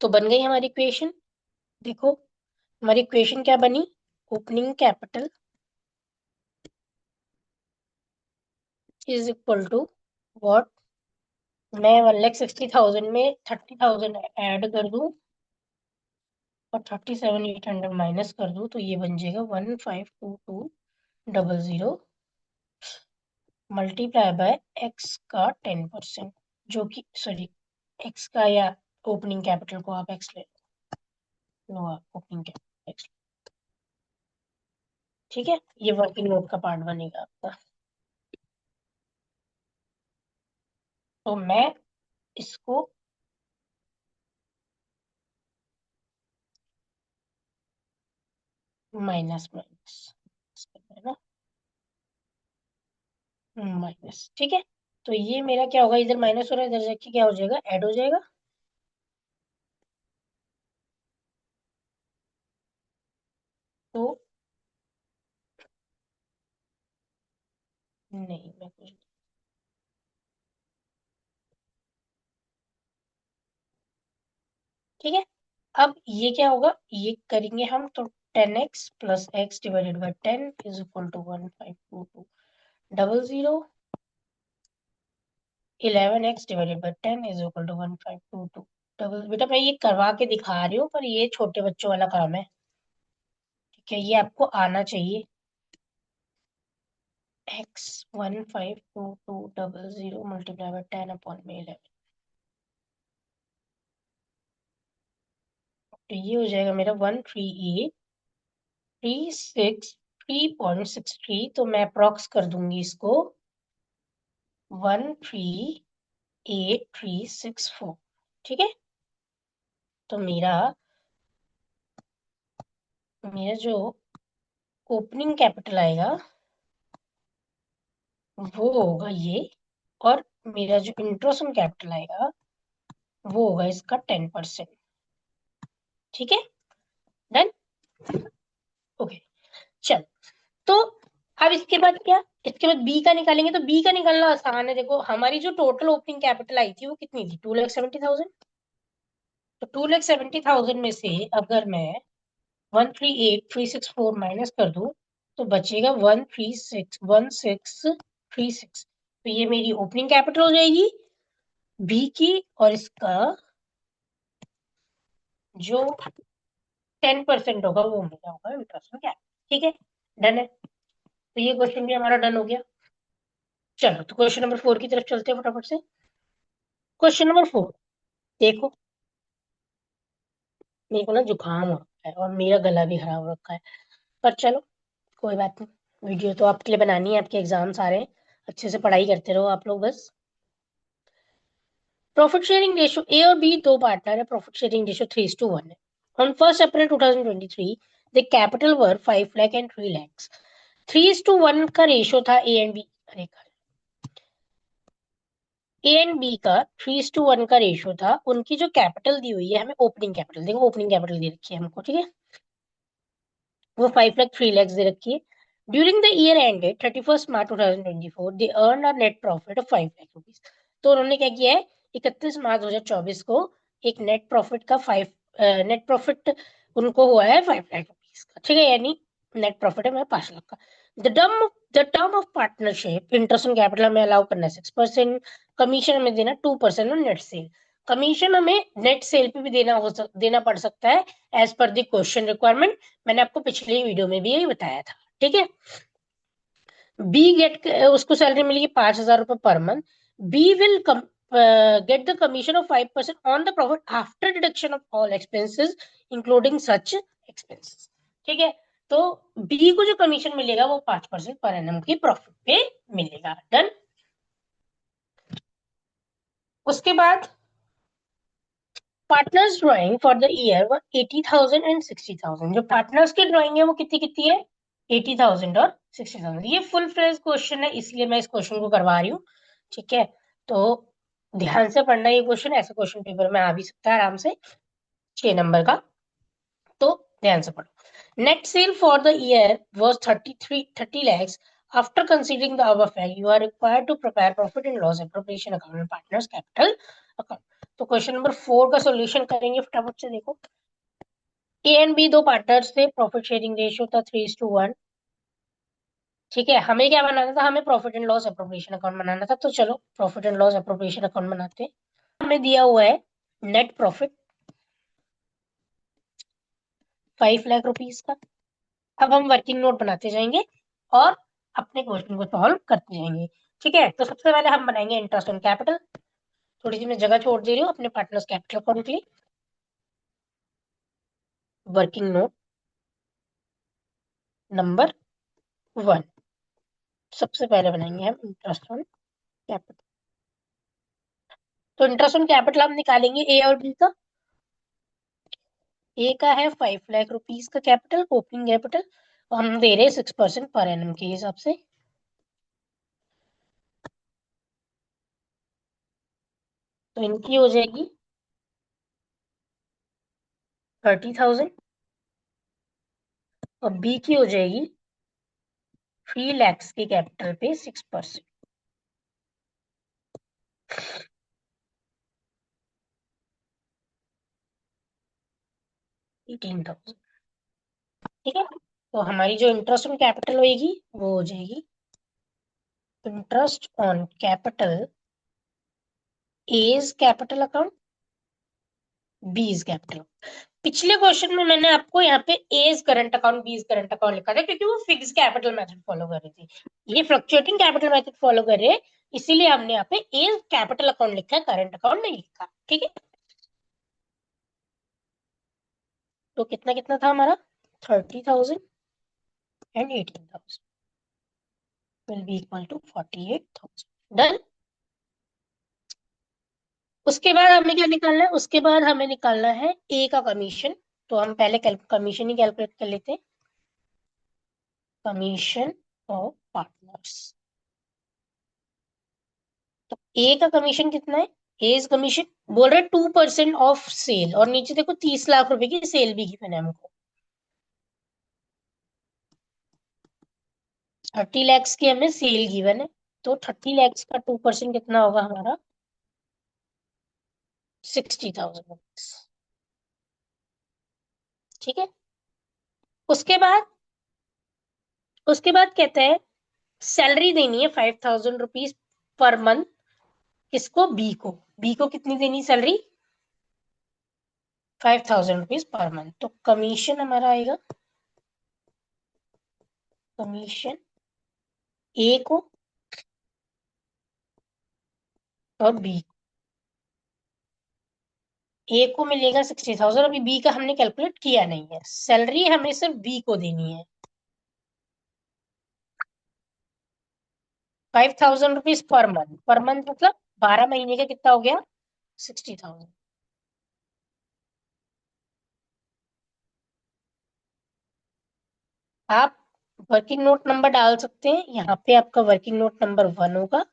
तो बन गई हमारी इक्वेशन। देखो हमारी इक्वेशन क्या बनी? Opening capital is equal to what? मैं 1,60,000 में 30,000 ऐड कर दूं और 37,800 माइनस कर दूं, तो ये बन जाएगा 1522,000 मल्टीप्लाई बाय एक्स का 10%, जो कि सॉरी एक्स का, या ओपनिंग कैपिटल को आप एक्स ले लो, आप ओपनिंग कैपिटल एक्स। ठीक है, ये वर्किंग नोट का पार्ट बनेगा आपका। तो मैं इसको माइनस माइनस है ना, माइनस। ठीक है, तो ये मेरा क्या होगा? इधर माइनस हो रहा है, इधर जाके क्या हो जाएगा? ऐड हो जाएगा। तो नहीं, मैं कुछ, ठीक है। अब ये क्या होगा? ये करेंगे हम तो 10x plus x divided by 10 is equal to 1522,000। 11x divided by 10 is equal to 1522 double. बेटा मैं ये करवा के दिखा रही हूँ, पर ये छोटे बच्चों वाला काम है। ठीक है, ये आपको आना चाहिए। x 1522,000 मल्टीप्लाई बाई 10 अपॉन में 11। तो ये हो जाएगा मेरा 138,363.63। तो मैं अप्रॉक्स कर दूंगी इसको 138364। ठीक है, तो मेरा मेरा जो ओपनिंग कैपिटल आएगा वो होगा ये, और मेरा जो इंटरेस्ट ऑन कैपिटल आएगा वो होगा इसका 10%। ठीक है, डन। ओके, चल। तो अब इसके बाद क्या? इसके बाद बी का निकालेंगे। तो बी का निकालना आसान है। देखो हमारी जो टोटल ओपनिंग कैपिटल आई थी वो कितनी थी? 2,70,000। तो 2,70,000 में से अगर मैं 138364 माइनस कर दूं तो बचेगा 1361636। तो ये मेरी ओपनिंग कैपिटल हो जाएगी बी की, और इसका जो 10% होगा वो मेरा होगा इंटरेस्ट में क्या। ठीक है, डन है। तो ये क्वेश्चन भी हमारा डन हो गया। चलो तो क्वेश्चन नंबर 4 की तरफ चलते हैं फटाफट से। क्वेश्चन नंबर 4, देखो मेरे को ना जुकाम हो रखा है और मेरा गला भी खराब हो रखा है, पर चलो कोई बात नहीं। वीडियो तो आपके लिए बनानी है, आपके एग्जाम्स आ रहे हैं, अच्छे से पढ़ाई करते रहो आप लोग बस। प्रॉफिट शेयरिंग रेशियो ए और बी दो पार्टनर है। प्रॉफिट शेयरिंग रेशियो 3:1 है। On 1 April 2023 the capital were 5 lakh and 3 lakhs। 3:1 का रेशियो था ए एंड बी। अरे ए एंड बी का 3:1 का रेशियो था, उनकी जो कैपिटल दी हुई है हमें, ओपनिंग कैपिटल, देखो ओपनिंग कैपिटल दे रखी है हमको, ठीक है, वो 5 लाख 3 लाख दे रखी है। During the year ended 31 March 2024 they earn a net profit of 5 lakh rupees. तो उन्होंने क्या किया है, 31 मार्च 2024 को एक नेट प्रॉफिट का नेट प्रॉफिट उनको हुआ है 5 लाख रुपीज का, ठीक है, यानी नेट प्रॉफिट है मैं 5 लाख का। The term of partnership, interest on capital हमें अलाउ करना है 6%, कमीशन हमें देना 2% ऑन नेट सेल। कमीशन हमें नेट सेल पे भी देना पड़ सकता है as per the question requirement. मैंने आपको पिछली वीडियो में भी यही बताया था, ठीक है। बी गेट, उसको सैलरी मिलेगी 5,000 रुपए per month. B will get the commission of 5% on the profit after deduction of all expenses including such expenses, ठीक है। तो बी को जो कमीशन मिलेगा वो 5% पर एनम की प्रॉफिट पे मिलेगा। डन। उसके बाद partners drawing for the year were 80,000 and 60,000। जो पार्टनर्स की ड्राइंग है वो कितनी कितनी है, 80,000 और 60,000। ये फुल फ्लेज क्वेश्चन है, इसलिए मैं इस क्वेश्चन को करवा रही हूँ, ठीक है। तो ध्यान से पढ़ना ये क्वेश्चन, ऐसा क्वेश्चन पेपर में आ भी सकता है आराम से, 6 नंबर का, तो ध्यान से पढ़ो। Net sale for the year was 30 lakhs। After considering the above fact you are required to prepare profit and loss appropriation account and partners capital account. तो क्वेश्चन नंबर 4 का सॉल्यूशन करेंगे फटाफट से, देखो। ए एंड बी दो partners थे, profit sharing ratio था 3:1, ठीक है। हमें क्या बनाना था, हमें profit and loss appropriation account बनाना था, तो चलो profit and loss appropriation account बनाते हैं। हमें दिया हुआ है नेट प्रॉफिट 5 लाख रुपीज का। अब हम वर्किंग नोट बनाते जाएंगे और अपने क्वेश्चन को सॉल्व करते जाएंगे, ठीक है। तो सबसे पहले हम बनाएंगे इंटरेस्ट ऑन कैपिटल। थोड़ी सी मैं जगह छोड़ दे रही हूँ अपने पार्टनर्स कैपिटल अकाउंट के लिए। वर्किंग नोट नंबर 1, सबसे पहले बनाएंगे हम इंटरेस्ट ऑन कैपिटल। तो इंटरेस्ट ऑन कैपिटल हम निकालेंगे ए और बी का। ए का है 5 लाख रुपीज का कैपिटल, ओपनिंग कैपिटल, और हम दे रहे हैं 6% पर एनम के हिसाब से। तो इनकी हो जाएगी 30,000 और बी की हो जाएगी 3 lakhs के कैपिटल पे 6%, 18,000, ठीक है। तो हमारी जो इंटरेस्ट ऑन कैपिटल होगी वो हो जाएगी interest on capital as capital account, B's capital. पिछले क्वेश्चन में मैंने आपको यहाँ पे as current account B's current account लिखा था, क्योंकि वो फिक्स कैपिटल मेथड फॉलो कर रही थी, ये फ्लक्चुएटिंग कैपिटल मेथड फॉलो कर रहे हैं, इसीलिए हमने यहाँ पे एज कैपिटल अकाउंट लिखा है, करंट अकाउंट नहीं लिखा, ठीक है। तो कितना कितना था हमारा, 30,000 and 18,000 will be equal to 48,000। Done. उसके बाद हमें क्या निकालना है, उसके बाद हमें निकालना है ए का कमीशन। तो हम पहले कमीशन ही कैलकुलेट कर लेते हैं। कमीशन ऑफ पार्टनर्स, तो ए का कमीशन कितना है, एज कमीशन बोल रहे 2% ऑफ सेल, और नीचे देखो 30 लाख रुपए की सेल भी गिवन है हमको। 30 lakhs की हमें सेल गिवन है, तो 30 lakhs का 2% कितना होगा हमारा, 60,000, ठीक है। उसके बाद कहते हैं सैलरी देनी है 5,000 रुपीज पर मंथ, किसको, बी को कितनी देनी सैलरी, 5,000 रुपीज पर मंथ। तो कमीशन हमारा आएगा, कमीशन ए को और बी, ए को मिलेगा 60,000, अभी बी का हमने कैलकुलेट किया नहीं है, सैलरी हमें सिर्फ बी को देनी है 5,000 rupees per month. Per month मतलब 12 महीने का कितना हो गया, 60,000। आप वर्किंग नोट नंबर डाल सकते हैं, यहाँ पे आपका वर्किंग नोट नंबर 1 होगा,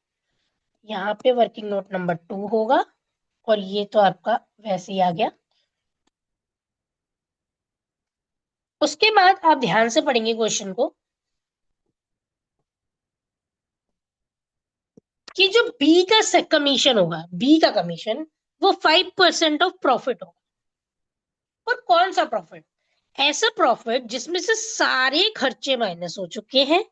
यहाँ पे वर्किंग नोट नंबर 2 होगा, और ये तो आपका वैसे ही आ गया। उसके बाद आप ध्यान से पढ़ेंगे क्वेश्चन को, कि जो बी का कमीशन होगा, बी का कमीशन वो 5% ऑफ प्रॉफिट होगा। और कौन सा प्रॉफिट? ऐसा प्रॉफिट जिसमें से सारे खर्चे माइनस हो चुके हैं,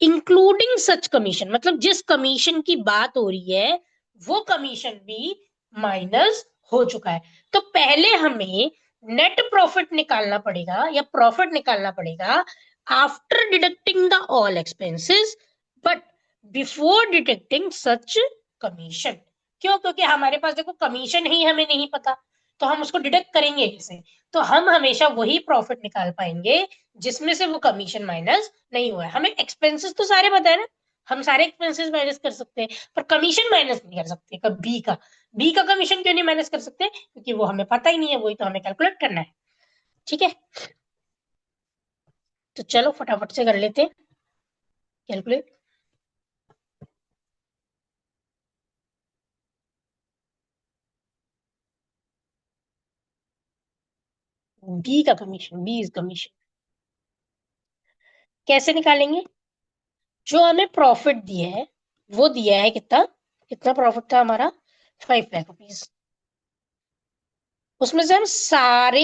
इंक्लूडिंग सच कमीशन, मतलब जिस कमीशन की बात हो रही है वो कमीशन भी माइनस हो चुका है। तो पहले हमें नेट प्रॉफिट निकालना पड़ेगा या प्रॉफिट निकालना पड़ेगा after deducting the all expenses, but before deducting such commission. क्यों? क्योंकि हमारे पास देखो कमीशन ही हमें नहीं पता, तो हम उसको डिडक्ट करेंगे कैसे? तो हम हमेशा वही प्रॉफिट निकाल पाएंगे जिसमें से वो कमीशन माइनस नहीं हुआ है। हमें एक्सपेंसेस तो सारे पता है ना, हम सारे एक्सपेंसेस माइनस कर सकते हैं, पर कमीशन माइनस नहीं कर सकते। बी का कमीशन क्यों नहीं माइनस कर सकते? क्योंकि वो हमें पता ही नहीं है, वही तो हमें कैलकुलेट करना है। ठीक है, तो चलो फटाफट से कर लेते हैं कैलकुलेट। बी का कमीशन, बी इज कमीशन कैसे निकालेंगे? जो हमें प्रॉफिट दिया है वो दिया है कितना, कितना प्रॉफिट था हमारा? 5 लाख रुपीज। उसमें से हम सारे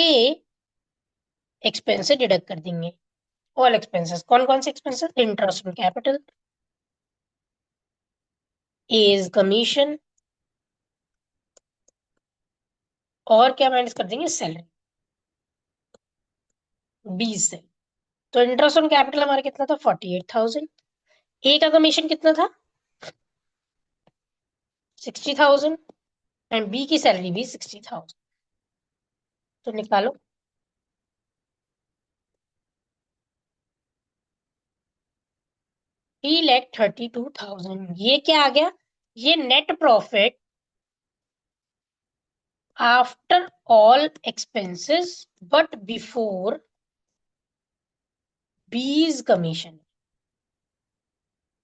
एक्सपेंसेस डिडक्ट कर देंगे। ऑल एक्सपेंसेस, कौन कौन से expenses? Interest on capital, A is commission, और क्या माइनस कर देंगे? सैलरी, बी से। तो इंटरेस्ट ऑन कैपिटल हमारा कितना था? 48,000। ए का कमीशन कितना था? 60,000। एंड बी की सैलरी भी 60,000। तो निकालो। 3,32,000, ये क्या आ गया? ये net profit after all expenses but before बीज कमीशन।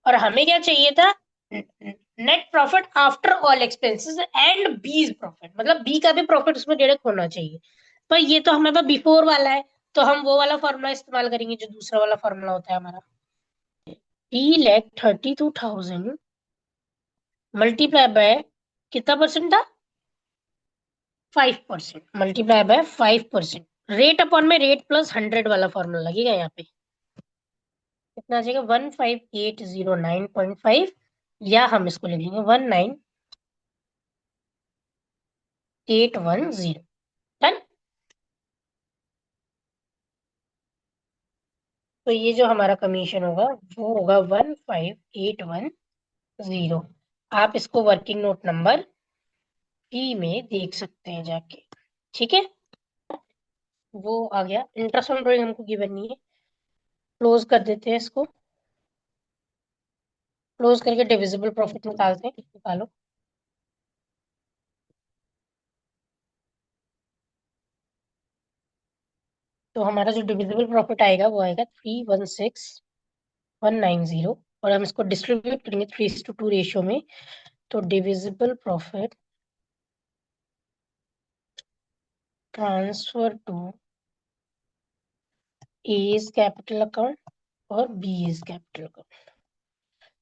और हमें क्या चाहिए था? Net profit after all expenses and बीज प्रॉफिट, मतलब बी का भी प्रॉफिट उसमें डायरेक्ट होना चाहिए। पर ये तो हमारे पास बिफोर वाला है, तो हम वो वाला फॉर्मूला इस्तेमाल करेंगे जो दूसरा वाला फॉर्मूला होता है हमारा। 3,32,000 मल्टीप्लाई बाय, कितना परसेंट था? 5%, मल्टीप्लाई बाय 5%। रेट अपॉन में रेट प्लस 100 वाला फॉर्मूला लगेगा यहाँ पे। कितना आ जाएगा? 15,809.5, या हम इसको लिख लेंगे 19,810। डन। तो ये जो हमारा कमीशन होगा वो होगा 15,810। आप इसको वर्किंग नोट नंबर ई में देख सकते हैं जाके। ठीक है, वो आ गया। इंटरेस्ट ऑन ड्राइंग हमको गिवन नहीं है, क्लोज कर देते हैं इसको। क्लोज करके डिविजिबल प्रॉफिट निकालते हैं, निकालो। तो हमारा जो डिविजिबल प्रॉफिट आएगा वो आएगा 316,190, और हम इसको डिस्ट्रीब्यूट करेंगे 3:2 रेशियो में। तो divisible profit transfer to A's capital account और बी इज कैपिटल अकाउंट।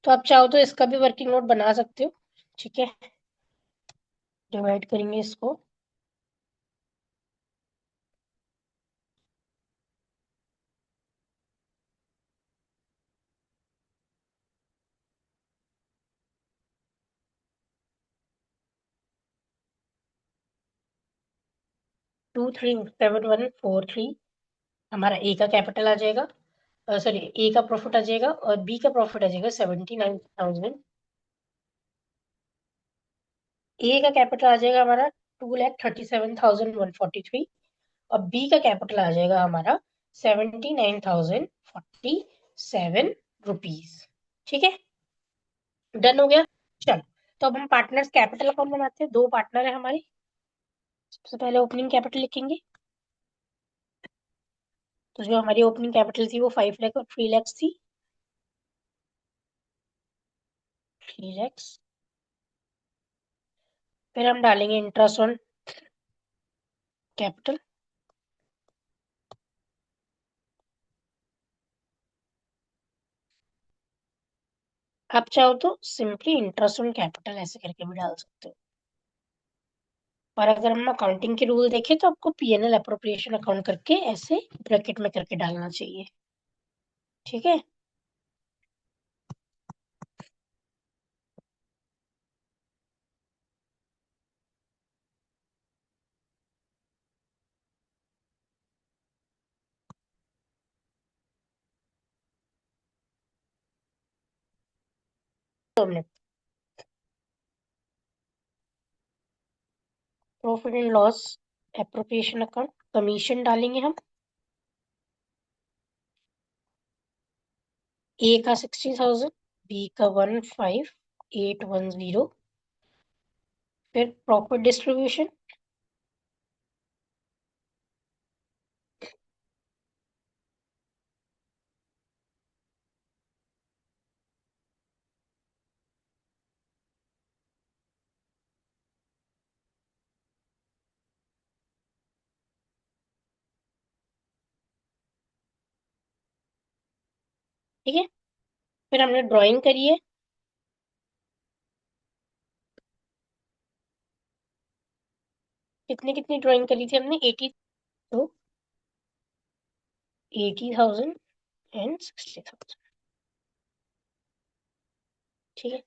तो आप चाहो तो इसका भी वर्किंग नोट बना सकते हो। ठीक है, डिवाइड करेंगे इसको। 237143 हमारा ए का कैपिटल आ जाएगा, सॉरी ए का प्रॉफिट आ जाएगा, और बी का प्रॉफिट आ जाएगा 79,000। ए का कैपिटल आ जाएगा हमारा 2,37,143, और बी का कैपिटल आ जाएगा हमारा 79,047 रुपीज। ठीक है, डन हो गया। चलो, तो अब हम पार्टनर्स कैपिटल अकाउंट बनाते हैं। दो पार्टनर है हमारे। सबसे पहले ओपनिंग कैपिटल लिखेंगे। तो जो हमारी ओपनिंग कैपिटल थी वो 5 लाख और 3 लाख थी। 3 लाख फिर हम डालेंगे इंटरेस्ट ऑन कैपिटल। आप चाहो तो सिंपली इंटरेस्ट ऑन कैपिटल ऐसे करके भी डाल सकते हो, और अगर हम अकाउंटिंग के रूल देखें तो आपको पीएनएल अप्रोप्रिएशन अकाउंट करके ऐसे ब्रैकेट में करके डालना चाहिए। ठीक है। तो हमने profit and loss appropriation account, commission डालेंगे हम। ए का 60,000, बी का 15,810। फिर प्रॉफिट डिस्ट्रीब्यूशन, ठीक है। फिर हमने ड्राइंग करी है, कितनी कितनी ड्राइंग करी थी हमने, 80। तो 80,000 एंड 60,000। ठीक है।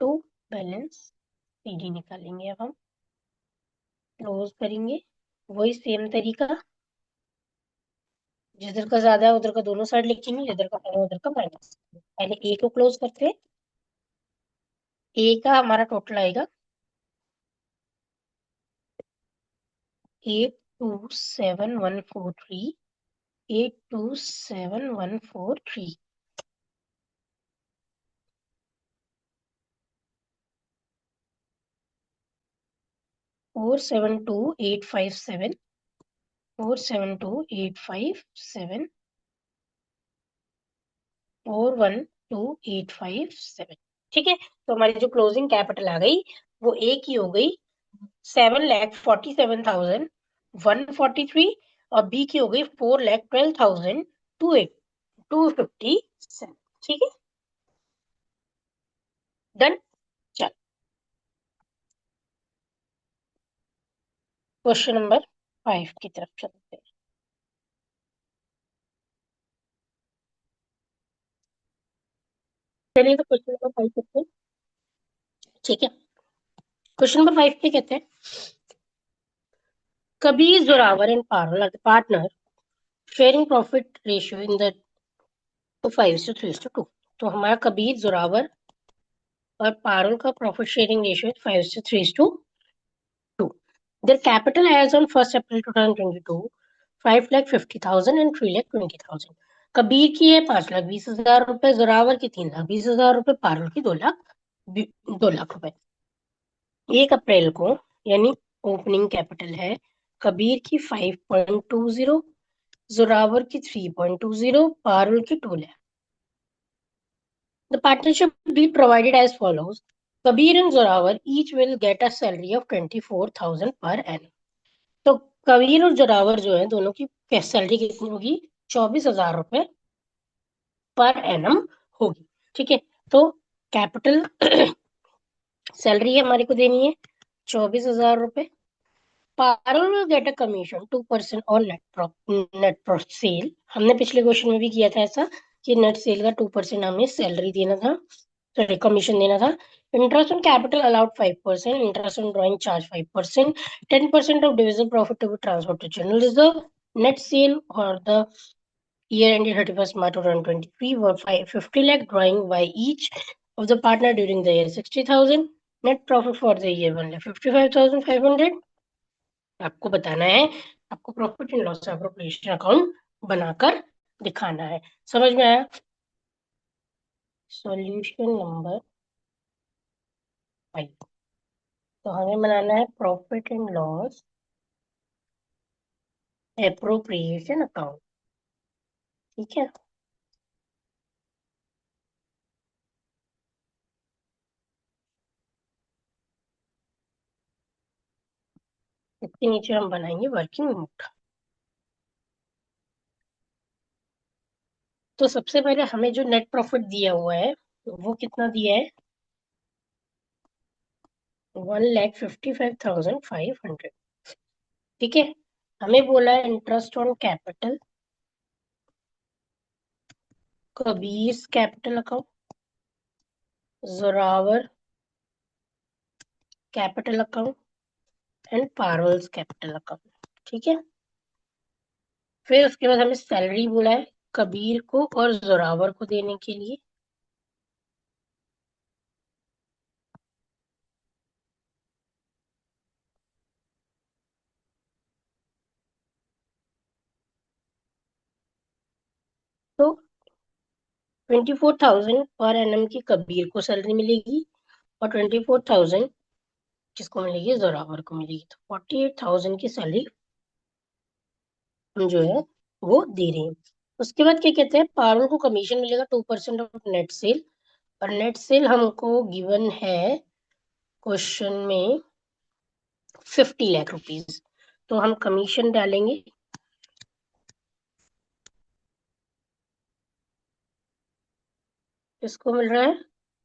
टू बैलेंस सीडी निकालेंगे अब हम, क्लोज करेंगे। वही सेम तरीका, जिधर का ज्यादा है उधर का दोनों साइड लिखेंगे, जिधर का कम है उधर का माइनस। पहले ए को क्लोज करते हैं। ए का हमारा टोटल आएगा 827143, 827143। 472857, 472857, 412857। ठीक है। तो हमारी जो क्लोजिंग कैपिटल आ गई वो ए की हो गई 7,47,143, और बी की हो गई 4,12,257। ठीक है, डन। चल, क्वेश्चन नंबर 5 की तरफ चलते हैं। चलिए, तो क्वेश्चन नंबर 5 करते हैं। ठीक है। क्वेश्चन नंबर 5 पे कहते हैं, Kabir, Zorawar and Parul are the partner sharing profit ratio in the 5:3:2। तो हमारा कबीर, जोरावर और पारुल का profit sharing ratio 5:3:2। Their capital as on 1st April 2022, 5,50,000 and 3,20,000। Kabir की है 5,20,000 रुपए, जोरावर की 3,20,000 रुपए, पारुल की 2 लाख रुपए। 1 अप्रैल को, यानी ओपनिंग कैपिटल है कबीर की 5.20, जोरावर की 3.20, पारुल की 2 lakh. The partnership be provided as follows. Kabir and Zorawar each will get a salary of 24,000 per annum. तो कबीर और जोरावर जो है दोनों की सैलरी कितनी होगी, 24,000 रुपए पर एनम होगी। ठीक है। तो कैपिटल सैलरी हमारे को देनी है 24,000 रुपए। Parul will get a commission 2% on net profit sale. हमने पिछले क्वेश्चन में भी किया था ऐसा कि नेट सेल का 2% हमें सैलरी देना था, सॉरी कमीशन देना था। Interest on capital allowed 5%, interest on drawing charge 5%, 10% of division profit to be transfer to general reserve. Net sale और the year ended 31st March 2023 were 50 lakh, drawing by each of the partner during the year 60,000। net profit for the year 1,55,500। आपको बताना है, आपको profit and loss appropriation account बनाकर दिखाना है। समझ में आया? Solution number 5। तो हमें बनाना है profit and loss appropriation account. ठीक है। इसके नीचे हम बनाएंगे वर्किंग नोट। तो सबसे पहले हमें जो नेट प्रॉफिट दिया हुआ है वो कितना दिया है, 1,55,500। ठीक है। हमें बोला है interest on capital, Kabir capital account, Zoravar capital account and Parul's capital account. ठीक है। फिर उसके बाद हमें सैलरी बोला है कबीर को और जोरावर को देने के लिए। तो 24,000 पर एनम की कबीर को सैलरी मिलेगी और 24,000 किसको मिलेगी, जोरावर को मिलेगी। तो 48,000 की सैलरी हम जो है वो दे रहे हैं। उसके बाद क्या कहते हैं, पारुल को कमीशन मिलेगा 2% ऑफ नेट सेल। और नेट सेल हमको गिवन है क्वेश्चन में 50 लाख रुपीज। तो हम कमीशन डालेंगे, किसको मिल रहा है,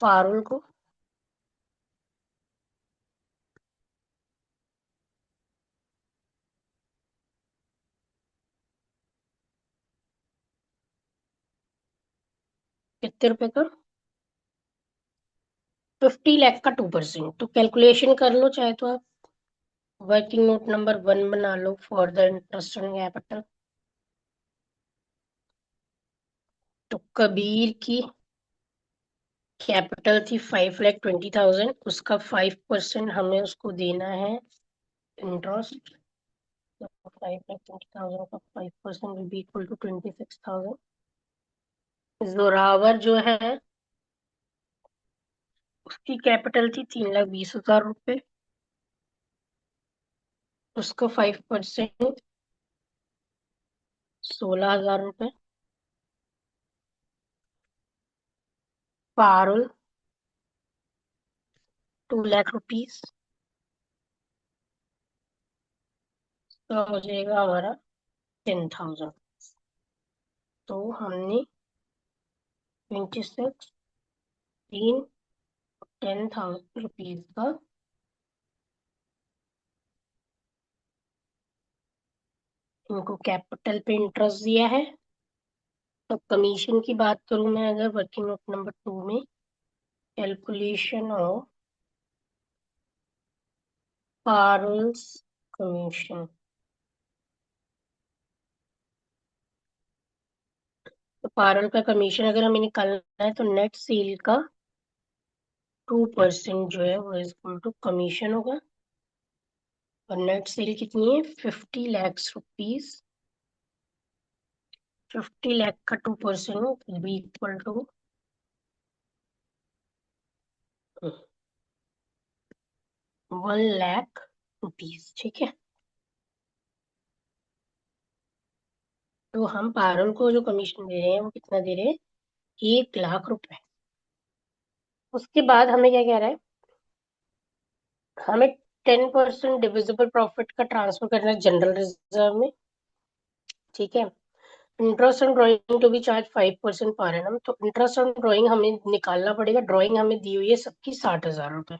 पारुल को। कितने रुपए का, 50 लाख का 2%। तो कैलकुलेशन कर लो चाहे तो आप, वर्किंग नोट नंबर 1 बना लो for the interest on capital. तो कबीर की कैपिटल थी 5,20,000, उसका 5% हमें उसको देना है इंटरेस्ट। तो 5,20,000 का 5% will be equal to 26,000। Zorawar जो है उसकी कैपिटल थी 3,20,000 रुपये, उसका 5% 16,000 रुपये। पारुल 2 लाख रुपीज, तो हो जाएगा हमारा 10,000। तो हमने 26, 3, 10,000 रुपीज का इनको कैपिटल पे इंटरेस्ट दिया है। तो कमीशन की बात करूं मैं अगर वर्किंग नोट नंबर 2 में, कैलकुलेशन ऑफ पारुल्स कमीशन। तो पारुल का कमीशन अगर हमें निकालना है तो नेट सेल का 2% जो है वो इक्वल टू कमीशन होगा। और नेट सेल कितनी है, 50 लाख रुपीज। 50 लाख का 2% be equal to 1 lakh rupees. ठीक है। तो हम पारुल को जो कमीशन दे रहे हैं वो कितना दे रहे हैं, 1 लाख रुपए। उसके बाद हमें क्या कह रहा है, हमें 10% डिविजिबल प्रॉफिट का ट्रांसफर करना है जनरल रिजर्व में। ठीक है। Interest on drawing to be charge 5% पर एनम। तो इंटरेस्ट ऑन ड्राइंग हमें निकालना पड़ेगा, ड्राइंग हमें दी हुई है सबकी 60,000 रुपए।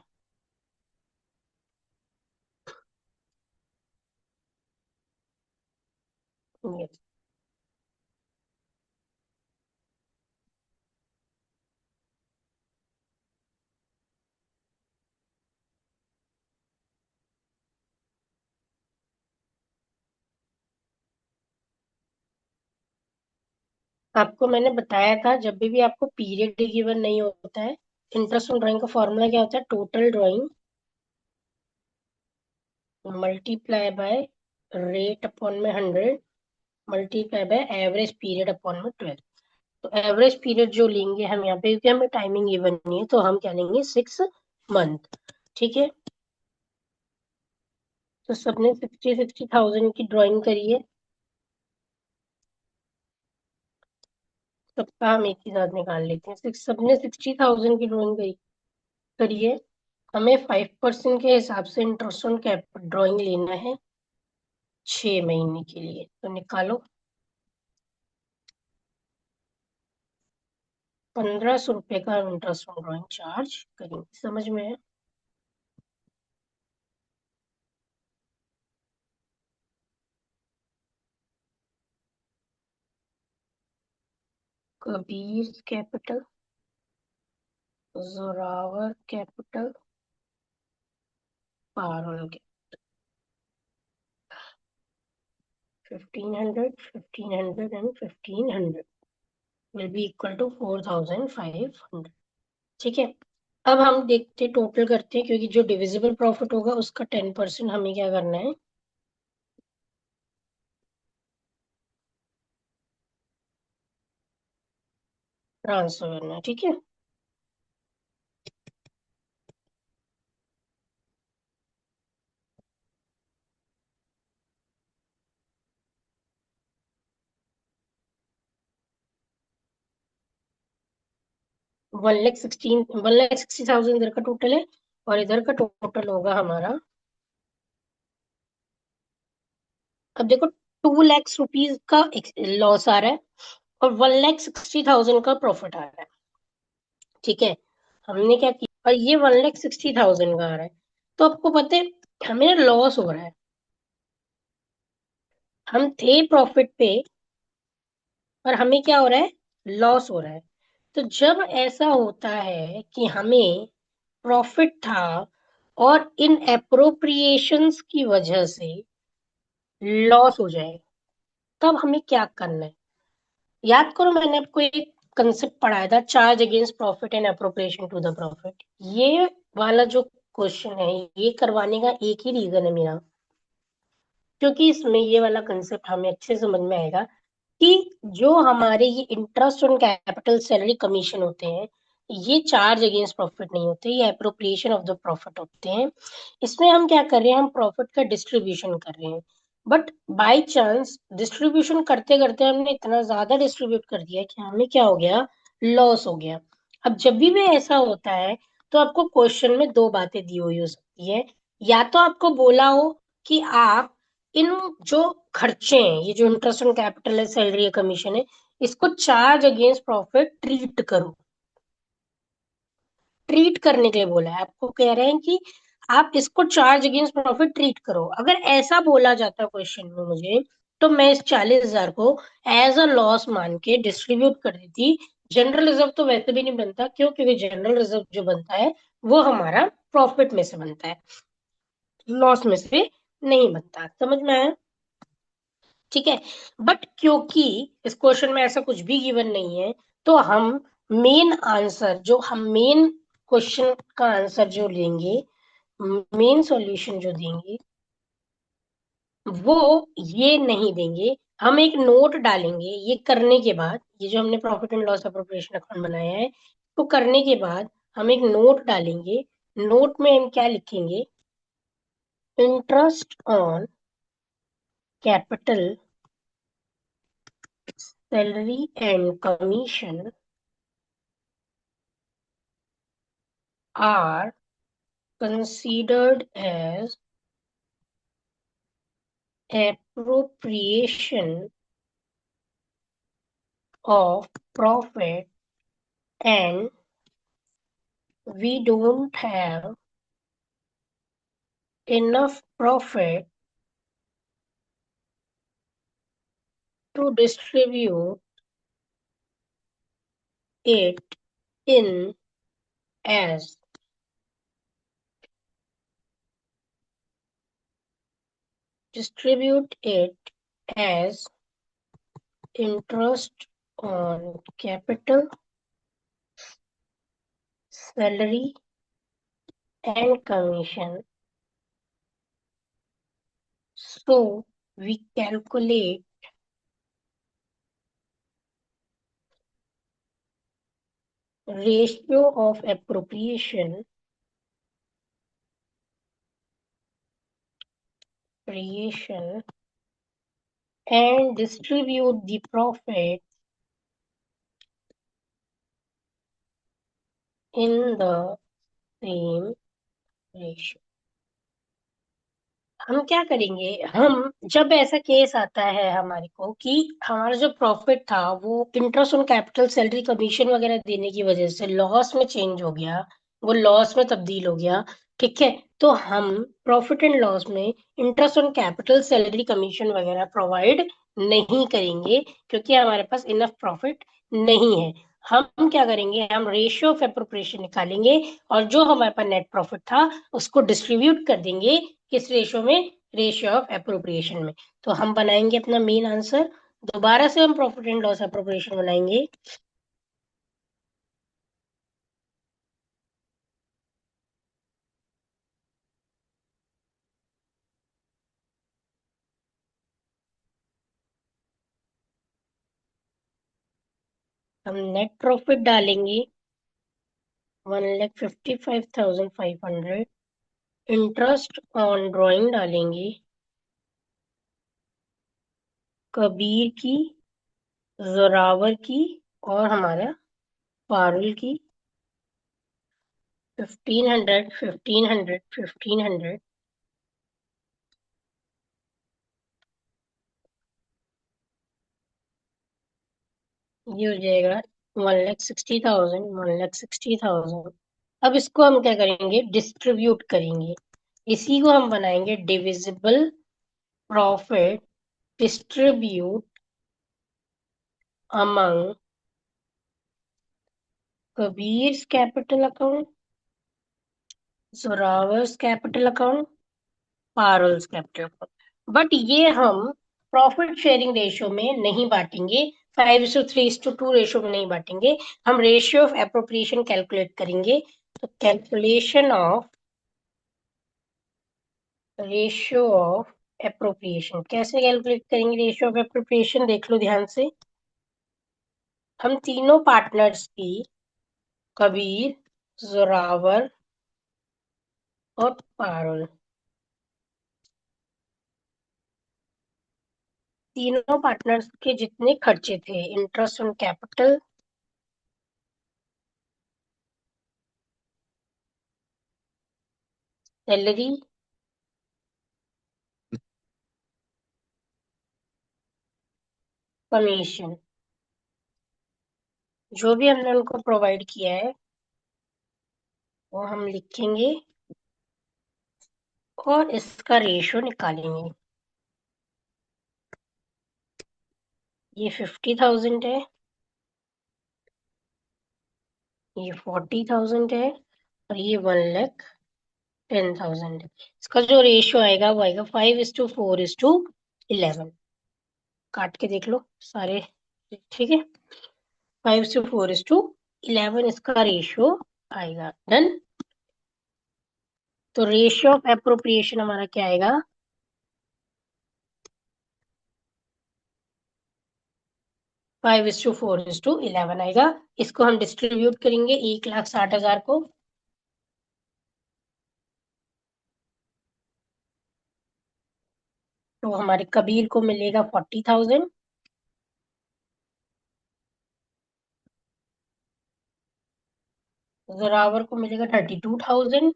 Yes. आपको मैंने बताया था जब भी आपको पीरियड गिवन नहीं होता है, इंटरेस्ट ऑन ड्राइंग का फॉर्मूला क्या होता है, total drawing multiply by rate upon में 100 multiply by average period upon में 12। तो एवरेज पीरियड जो लेंगे हम यहाँ पे, क्योंकि हमें टाइमिंग गिवन नहीं है, तो हम क्या लेंगे, 6 मंथ। ठीक है। तो सबने 60,000 की ड्राइंग करी है, सबका हम एक ही साथ निकाल लेते हैं। सबने 60,000 की ड्राइंग करी है। हमें 5% के हिसाब से इंटरेस्ट ऑन कैप ड्रॉइंग लेना है 6 महीने के लिए, तो निकालो। 1500 रुपये का इंटरेस्ट ऑन ड्रॉइंग चार्ज करेंगे, समझ में है? कबीर कैपिटल, जोरावर कैपिटल, पारुल के 1500, 1500 and 1500 will be equal to 4500। ठीक है, अब हम देखते टोटल करते हैं, क्योंकि जो डिविजिबल प्रॉफिट होगा उसका 10% हमें क्या करना है, ट्रांसफर करना है। ठीक है, 1,60,000 इधर का टोटल है, और इधर का टोटल होगा हमारा, अब देखो 2 लाख रुपीज का लॉस आ रहा है और 1,60,000 का प्रॉफिट आ रहा है। ठीक है, हमने क्या किया, और ये 1,60,000 का आ रहा है, तो आपको पता है हमें लॉस हो रहा है, हम थे प्रॉफिट पे और हमें क्या हो रहा है, लॉस हो रहा है। तो जब ऐसा होता है कि हमें प्रॉफिट था और इन एप्रोप्रिएशंस की वजह से लॉस हो जाए, तब हमें क्या करना है? याद करो, मैंने आपको एक कंसेप्ट पढ़ाया था, charge against profit and appropriation to the profit. ये वाला जो क्वेश्चन है, ये करवाने का एक ही रीजन है मेरा, क्योंकि इसमें ये वाला कंसेप्ट हमें अच्छे समझ में आएगा कि जो हमारे ये interest on capital, salary, commission होते हैं, ये चार्ज अगेंस्ट प्रॉफिट नहीं होते, ये अप्रोप्रिएशन ऑफ द प्रॉफिट होते हैं। इसमें हम क्या कर रहे हैं, हम प्रॉफिट का डिस्ट्रीब्यूशन कर रहे हैं, बट बाय चांस डिस्ट्रीब्यूशन करते करते हमने इतना ज्यादा डिस्ट्रीब्यूट कर दिया कि हमें क्या हो गया, लॉस हो गया। अब जब भी ऐसा होता है, तो आपको क्वेश्चन में दो बातें दी हुई हो सकती है, या तो आपको बोला हो कि आप इन जो खर्चे हैं, ये जो इंटरेस्ट ऑन कैपिटल है, सैलरी है, कमीशन है, इसको चार्ज अगेंस्ट प्रॉफिट ट्रीट करो। ट्रीट करने के लिए बोला है, आपको कह रहे हैं कि आप इसको चार्ज अगेंस्ट प्रॉफिट ट्रीट करो। अगर ऐसा बोला जाता क्वेश्चन में मुझे, तो मैं इस 40,000 को एज अ लॉस मान के डिस्ट्रीब्यूट कर देती। जनरल रिजर्व तो वैसे भी नहीं बनता, क्यों? क्योंकि जनरल रिजर्व जो बनता है वो हमारा प्रॉफिट में से बनता है, लॉस में से नहीं बनता। समझ में आया? ठीक है, बट क्योंकि इस क्वेश्चन में ऐसा कुछ भी गिवन नहीं है, तो हम मेन आंसर, जो हम मेन क्वेश्चन का आंसर जो लेंगे, मेन सॉल्यूशन जो देंगे, वो ये नहीं देंगे। हम एक नोट डालेंगे ये करने के बाद, ये जो हमने profit and loss appropriation account बनाया है, तो करने के बाद हम एक नोट डालेंगे। नोट में हम क्या लिखेंगे, interest on capital, salary and commission are considered as appropriation of profit, and we don't have enough profit to distribute it in as distribute it as interest on capital, salary and commission. So we calculate ratio of appropriation and distribute the profit in the same ratio. हम क्या करेंगे, हम जब ऐसा case आता है हमारे को कि हमारा जो प्रॉफिट था वो interest on capital salary commission वगैरह देने की वजह से लॉस में चेंज हो गया, वो लॉस में तब्दील हो गया, ठीक है, तो हम प्रॉफिट एंड लॉस में interest on capital salary commission वगैरह प्रोवाइड नहीं करेंगे, क्योंकि हमारे पास इनफ प्रॉफिट नहीं है। हम क्या करेंगे, हम रेशियो ऑफ एप्रोप्रिएशन निकालेंगे और जो हमारे पास नेट प्रॉफिट था उसको डिस्ट्रीब्यूट कर देंगे, किस रेशियो में, रेशियो ऑफ एप्रोप्रिएशन में। तो हम बनाएंगे अपना मेन आंसर, दोबारा से हम प्रॉफिट एंड लॉस एप्रोप्रिएशन बनाएंगे। हम नेट प्रॉफिट डालेंगे 1,55,500, इंटरेस्ट ऑन ड्राइंग डालेंगे कबीर की, जोरावर की और हमारा पारुल की। 1,500, 1,500, 1,500, ये हो जाएगा 1,60,000, 1,60,000। अब इसको हम क्या करेंगे, डिस्ट्रीब्यूट करेंगे, इसी को हम बनाएंगे divisible profit, distribute among Kabir's capital account, Zoravar's capital account, Parul's capital account. But ये हम प्रॉफिट शेयरिंग रेशियो में नहीं बांटेंगे, 5:3:2 रेशियो में नहीं बांटेंगे, हम रेशियो ऑफ एप्रोप्रिएशन कैलकुलेट करेंगे। तो calculation of ratio of appropriation कैसे कैलकुलेट करेंगे, रेशियो ऑफ एप्रोप्रिएशन देख लो ध्यान से। हम तीनों पार्टनर्स की, कबीर, जोरावर और पारुल, तीनों पार्टनर्स के जितने खर्चे थे, interest on capital, salary, commission, जो भी हमने उनको प्रोवाइड किया है वो हम लिखेंगे और इसका रेशियो निकालेंगे। ये 50,000 है, ये 40,000 है और ये 1,10,000 है। इसका जो रेशियो आएगा वो आएगा 5:4:11। काट के देख लो सारे, ठीक है, 5:4:11 इसका रेशियो आएगा। डन। तो रेशियो ऑफ एप्रोप्रिएशन हमारा क्या आएगा, 5:4:11 आएगा। इसको हम डिस्ट्रीब्यूट करेंगे 1,60,000 को, तो हमारे कबीर को मिलेगा 40,000, जोरावर को मिलेगा 32,000,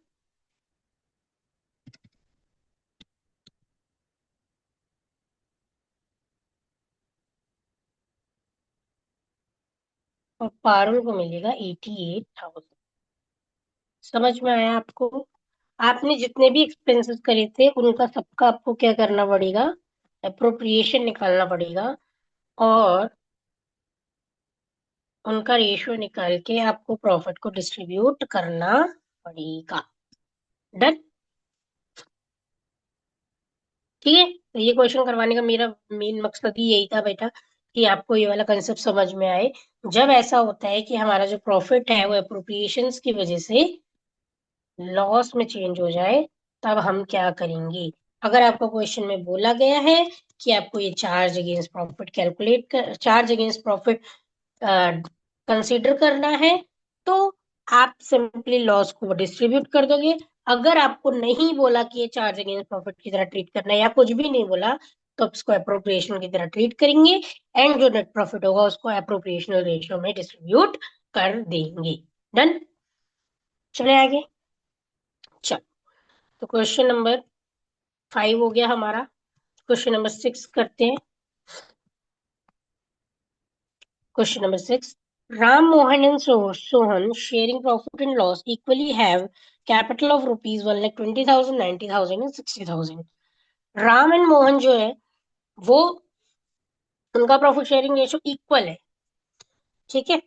और पारुल को मिलेगा 88,000। समझ में आया आपको? आपने जितने भी एक्सपेंसेस करे थे उनका सबका आपको क्या करना पड़ेगा, अप्रोप्रिएशन निकालना पड़ेगा और उनका रेशियो निकाल के आपको प्रॉफिट को डिस्ट्रीब्यूट करना पड़ेगा। डन। ठीक है, तो ये क्वेश्चन करवाने का मेरा मेन मकसद ही यही था बेटा, कि आपको ये वाला कंसेप्ट समझ में आए। जब ऐसा होता है कि हमारा जो प्रॉफिट है वो अप्रोप्रिएशंस की वजह से लॉस में चेंज हो जाए, तब हम क्या करेंगे। अगर आपको क्वेश्चन में बोला गया है कि आपको ये चार्ज अगेंस्ट प्रॉफिट कैलकुलेट कर, चार्ज अगेंस्ट प्रॉफिट कंसीडर करना है, तो आप सिंपली लॉस को डिस्ट्रीब्यूट कर दोगे। अगर आपको नहीं बोला कि ये चार्ज अगेंस्ट प्रॉफिट की तरह ट्रीट करना है या कुछ भी नहीं बोला, तो आप इसको अप्रोप्रिएशन की तरह ट्रीट करेंगे एंड जो नेट प्रॉफिट होगा उसको अप्रोप्रिएशनल रेशियो में डिस्ट्रीब्यूट कर देंगे। डन। चले आगे। चलो, तो क्वेश्चन नंबर 5 हो गया हमारा। क्वेश्चन नंबर 6 करते हैं। Question number 6, Ram, Mohan and Sohan sharing profit and loss equally have capital of rupees 1,20,000, 90,000 and 60,000। Ram and Mohan जो है वो, उनका प्रॉफिट शेयरिंग रेशो इक्वल है, ठीक है।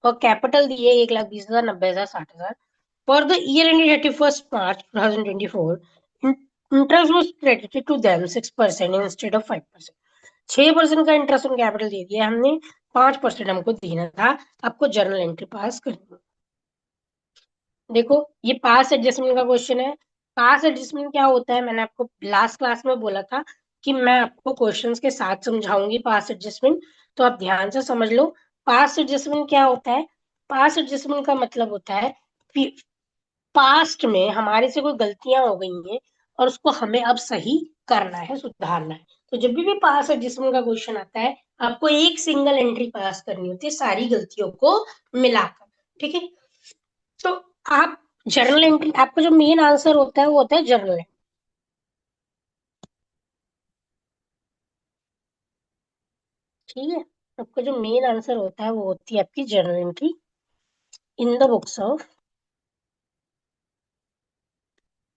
और कैपिटल दी है 1,20,000, 90,000, 60,000। For the year ended 31st March 2024, interest was credited to them 6% instead of 5%। 6% का इंटरेस्ट ऑन कैपिटल दे दिया हमने, 5% हमको देना था। आपको जर्नल एंट्री पास करनी है। देखो, ये पास एडजस्टमेंट का क्वेश्चन है। पास एडजस्टमेंट क्या होता है, मैंने आपको लास्ट क्लास में बोला था कि मैं आपको क्वेश्चंस के साथ समझाऊंगी पास एडजस्टमेंट, तो आप ध्यान से समझ लो। पास एडजस्टमेंट क्या होता है? पास एडजस्टमेंट का मतलब होता है पास्ट में हमारे से कोई गलतियां हो गई हैं और उसको हमें अब सही करना है, सुधारना है। तो जब भी पास एडजस्टमेंट का क्वेश्चन आता है, आपको एक सिंगल एंट्री पास करनी होती है सारी गलतियों को मिलाकर, ठीक है। तो आप जर्नल एंट्री, आपका जो मेन आंसर होता है वो होता है जर्नल, ठीक है। आपका जो मेन आंसर होता है वो होती है आपकी journal entry in the books of,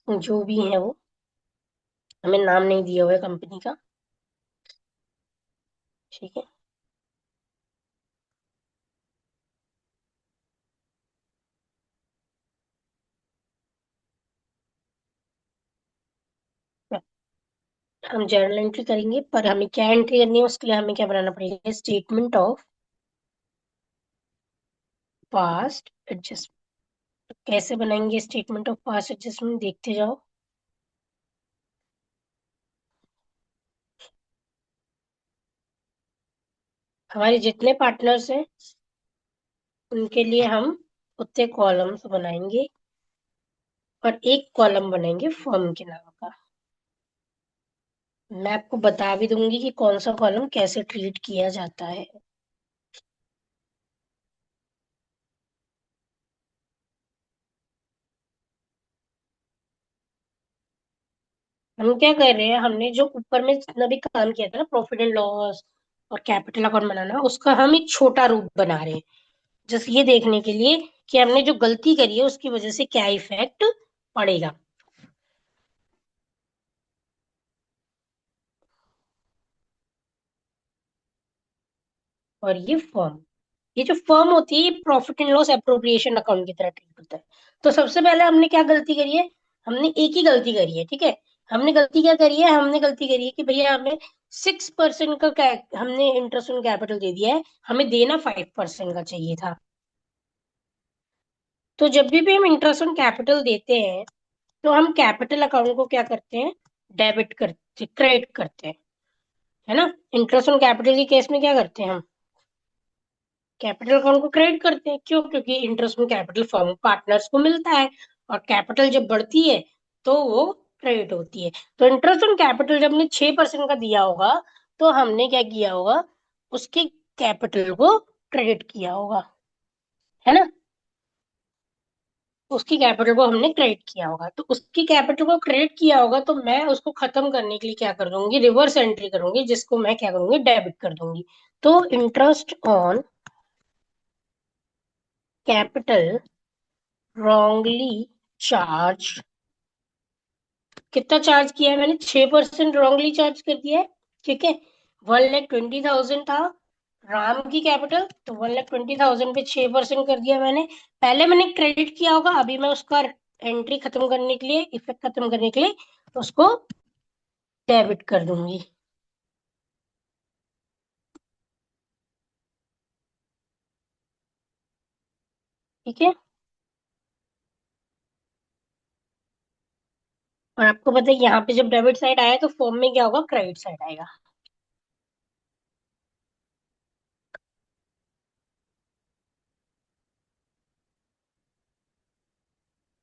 जो भी है वो, हमें नाम नहीं दिया हुआ है कंपनी का, ठीक है। हम जर्नल एंट्री करेंगे, पर हमें क्या एंट्री करनी है उसके लिए हमें क्या बनाना पड़ेगा? Statement of past adjustment. कैसे बनाएंगे स्टेटमेंट ऑफ पास्ट एडजस्टमेंट, देखते जाओ। हमारे जितने पार्टनर्स हैं उनके लिए हम उतने कॉलम्स बनाएंगे, और एक कॉलम बनाएंगे फर्म के नाम का। मैं आपको बता भी दूंगी कि कौन सा कॉलम कैसे ट्रीट किया जाता है। हम क्या कर रहे हैं, हमने जो ऊपर में जितना भी काम किया था ना, प्रॉफिट एंड लॉस और कैपिटल अकाउंट बनाना, उसका हम एक छोटा रूप बना रहे हैं, जस्ट ये देखने के लिए कि हमने जो गलती करी है उसकी वजह से क्या इफेक्ट पड़ेगा। और ये जो फर्म होती है, ये profit and loss appropriation account की तरह ट्रीट होता है। तो सबसे पहले हमने क्या गलती करी है? हमने एक ही गलती करी है, ठीक है। हमने गलती क्या करी है? हमने गलती करी है कि भैया हमें 6% का हमने इंटरेस्ट ऑन कैपिटल दे दिया है, हमें देना 5% का चाहिए था। तो जब भी हम इंटरेस्ट ऑन कैपिटल देते हैं, तो हम कैपिटल अकाउंट को क्या करते हैं? डेबिट करते, क्रेडिट करते हैं, है ना। इंटरेस्ट ऑन कैपिटल के केस में क्या करते हैं हम? कैपिटल अकाउंट को क्रेडिट करते हैं। क्यों? क्योंकि इंटरेस्ट में कैपिटल फर्म पार्टनर्स को मिलता है, और कैपिटल जब बढ़ती है तो वो क्रेडिट होती है। तो इंटरेस्ट ऑन कैपिटल जब हमने 6% का दिया होगा, तो हमने क्या किया होगा? उसके कैपिटल को क्रेडिट किया होगा, है ना। उसकी कैपिटल को हमने क्रेडिट किया होगा, तो उसकी कैपिटल को क्रेडिट किया होगा, तो मैं उसको खत्म करने के लिए क्या कर दूंगी? रिवर्स एंट्री करूंगी, जिसको मैं क्या करूंगी? डेबिट कर दूंगी। तो interest on capital wrongly charge, कितना चार्ज किया है मैंने? 6% रॉन्गली चार्ज कर दिया है, ठीक है। 1,20,000 था राम की कैपिटल, तो 1,20,000 पे 6% कर दिया मैंने। पहले मैंने क्रेडिट किया होगा, अभी मैं उसका एंट्री खत्म करने के लिए, इफेक्ट खत्म करने के लिए उसको डेबिट कर दूंगी, ठीक है। और आपको पता है यहाँ पे जब डेबिट साइड आया तो फॉर्म में क्या होगा? क्रेडिट साइड आएगा,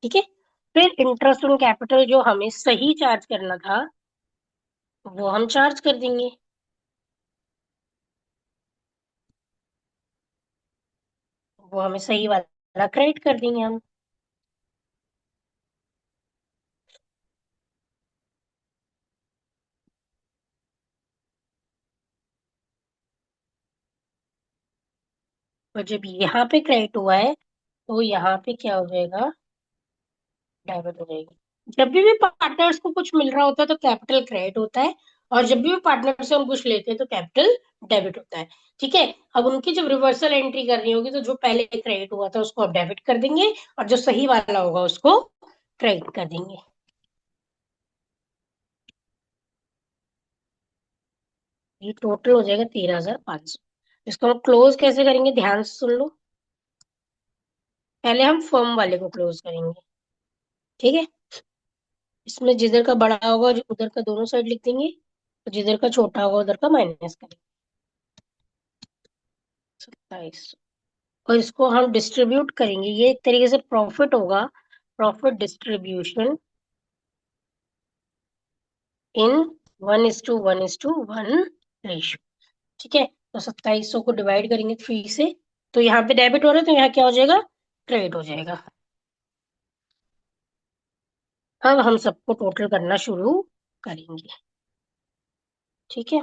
ठीक है। फिर इंटरेस्ट ऑन कैपिटल जो हमें सही चार्ज करना था, वो हम चार्ज कर देंगे। वो हमें सही वाला क्रेडिट कर देंगे हम। और जब यहाँ पे क्रेडिट हुआ है तो यहाँ पे क्या हो जाएगा, डेबिट हो जाएगी। जब भी पार्टनर्स को कुछ मिल रहा होता है तो कैपिटल क्रेडिट होता है, और जब भी पार्टनर से हम कुछ लेते हैं तो कैपिटल डेबिट होता है। ठीक है, अब उनकी जब रिवर्सल एंट्री करनी होगी तो जो पहले क्रेडिट हुआ था उसको अब डेबिट कर देंगे, और जो सही वाला होगा उसको क्रेडिट कर देंगे। ये टोटल हो जाएगा 13,500। इसको हम क्लोज कैसे करेंगे, ध्यान से सुन लो। पहले हम फर्म वाले को क्लोज करेंगे। ठीक है, इसमें जिधर का बड़ा होगा उधर का दोनों साइड लिख देंगे, और जिधर का छोटा होगा उधर का माइनस करेंगे। 27। और इसको हम डिस्ट्रीब्यूट करेंगे, ये एक तरीके से प्रॉफिट होगा, प्रॉफिट डिस्ट्रीब्यूशन इन 1:1:1 रेशियो। ठीक है, तो 2700 को डिवाइड करेंगे 3 से, तो यहाँ पे डेबिट हो रहा है तो यहाँ क्या हो जाएगा, क्रेडिट हो जाएगा। अब हम सबको टोटल करना शुरू करेंगे। ठीक है,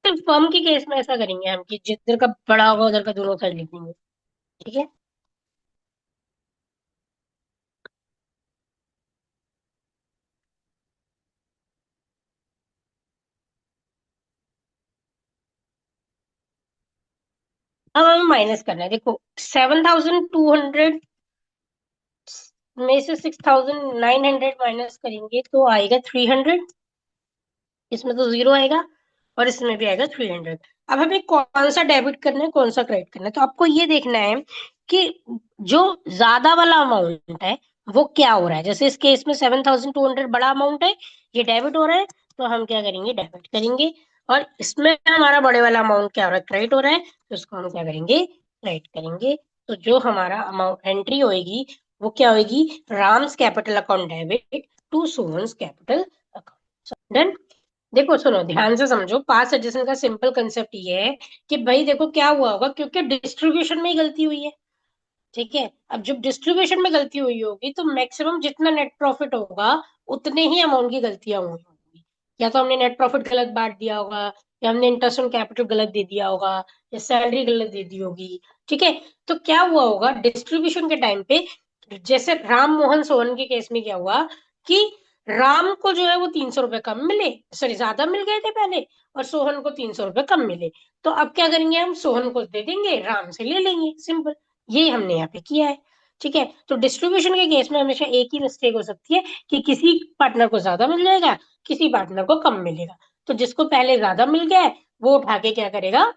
तो फर्म की केस में ऐसा करेंगे हम कि जिधर का बड़ा होगा उधर का दोनों साइड लिख देंगे। ठीक है, अब हमें माइनस करना है। देखो 7,200 में से 6,900 माइनस करेंगे तो आएगा 300। इसमें तो जीरो आएगा, और इसमें भी आएगा 300। अब हमें कौन सा डेबिट करना है कौन सा क्रेडिट करना है, तो आपको ये देखना है कि जो ज्यादा वाला अमाउंट है वो क्या हो रहा है। जैसे इस केस में 7,200 बड़ा अमाउंट है, ये डेबिट हो रहा है, तो हम क्या करेंगे, डेबिट करेंगे। और इसमें हमारा बड़े वाला अमाउंट क्या हो रहा है, क्रेडिट हो रहा है, तो इसको हम क्या करेंगे, क्रेडिट करेंगे। तो जो हमारा अमाउंट एंट्री होएगी वो क्या होगी, Ram's capital account debit to Suman's capital account. Done. देखो सुनो, ध्यान से समझो, पास एडिशन का सिंपल कंसेप्ट ये है कि भाई देखो क्या हुआ होगा, क्योंकि डिस्ट्रीब्यूशन में ही गलती हुई है। ठीक है, अब जब डिस्ट्रीब्यूशन में गलती हुई होगी तो मैक्सिमम जितना नेट प्रॉफिट होगा उतने ही अमाउंट की गलतियां हुई होंगी। या तो हमने नेट प्रॉफिट गलत बांट दिया होगा, या हमने इंटरेस्ट ऑन कैपिटल गलत दे दिया होगा, या सैलरी गलत दे दी होगी। ठीक है, तो क्या हुआ होगा डिस्ट्रीब्यूशन के टाइम पे, जैसे राम मोहन सोहन के केस में क्या हुआ कि राम को जो है वो 300 रुपए कम मिले, सॉरी ज्यादा मिल गए थे पहले, और सोहन को 300 रुपए कम मिले। तो अब क्या करेंगे, हम सोहन को दे देंगे, राम से ले लेंगे, सिंपल। ये हमने यहाँ पे किया है। ठीक है, तो डिस्ट्रीब्यूशन के केस में हमेशा एक ही मिस्टेक हो सकती है कि किसी पार्टनर को ज्यादा मिल जाएगा, किसी पार्टनर को कम मिलेगा। तो जिसको पहले ज्यादा मिल गया है वो उठा के क्या करेगा,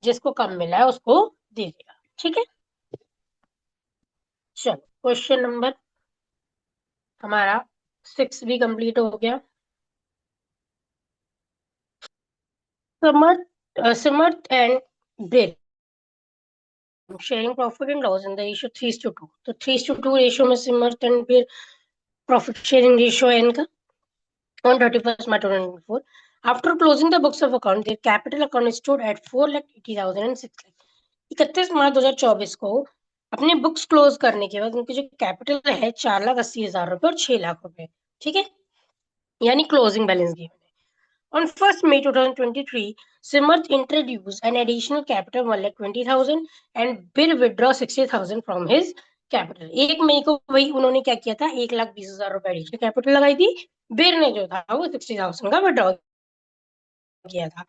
जिसको कम मिला है उसको दे देगा। ठीक है, चलो क्वेश्चन नंबर हमारा 6 भी कंप्लीट हो गया। Samarth and Bill sharing profit and loss in the ratio 3:2। तो 3:2 रेशियो में सिमर्थ एंड फिर प्रॉफिट शेयरिंग रेशियो है इनका on 31st March 2024. After closing the books of account, their capital account stood at 4,80,000 and 6 lakh। 31 March 2024 को अपने books close करने के बाद उनकी जो कैपिटल है 4,80,000 रुपए और 6 लाख रुपए। ठीक है, यानी क्लोजिंग बैलेंस गिवन है। On 1st May 2023, Simarth introduced an additional capital 1,20,000 and Bir withdraw 60,000 from his capital। 1 मई को वही उन्होंने क्या किया था, 1,20,000 रुपए एडिशनल कैपिटल लगाई थी। बिर ने जो था वो 60,000 का विड्रॉ किया था।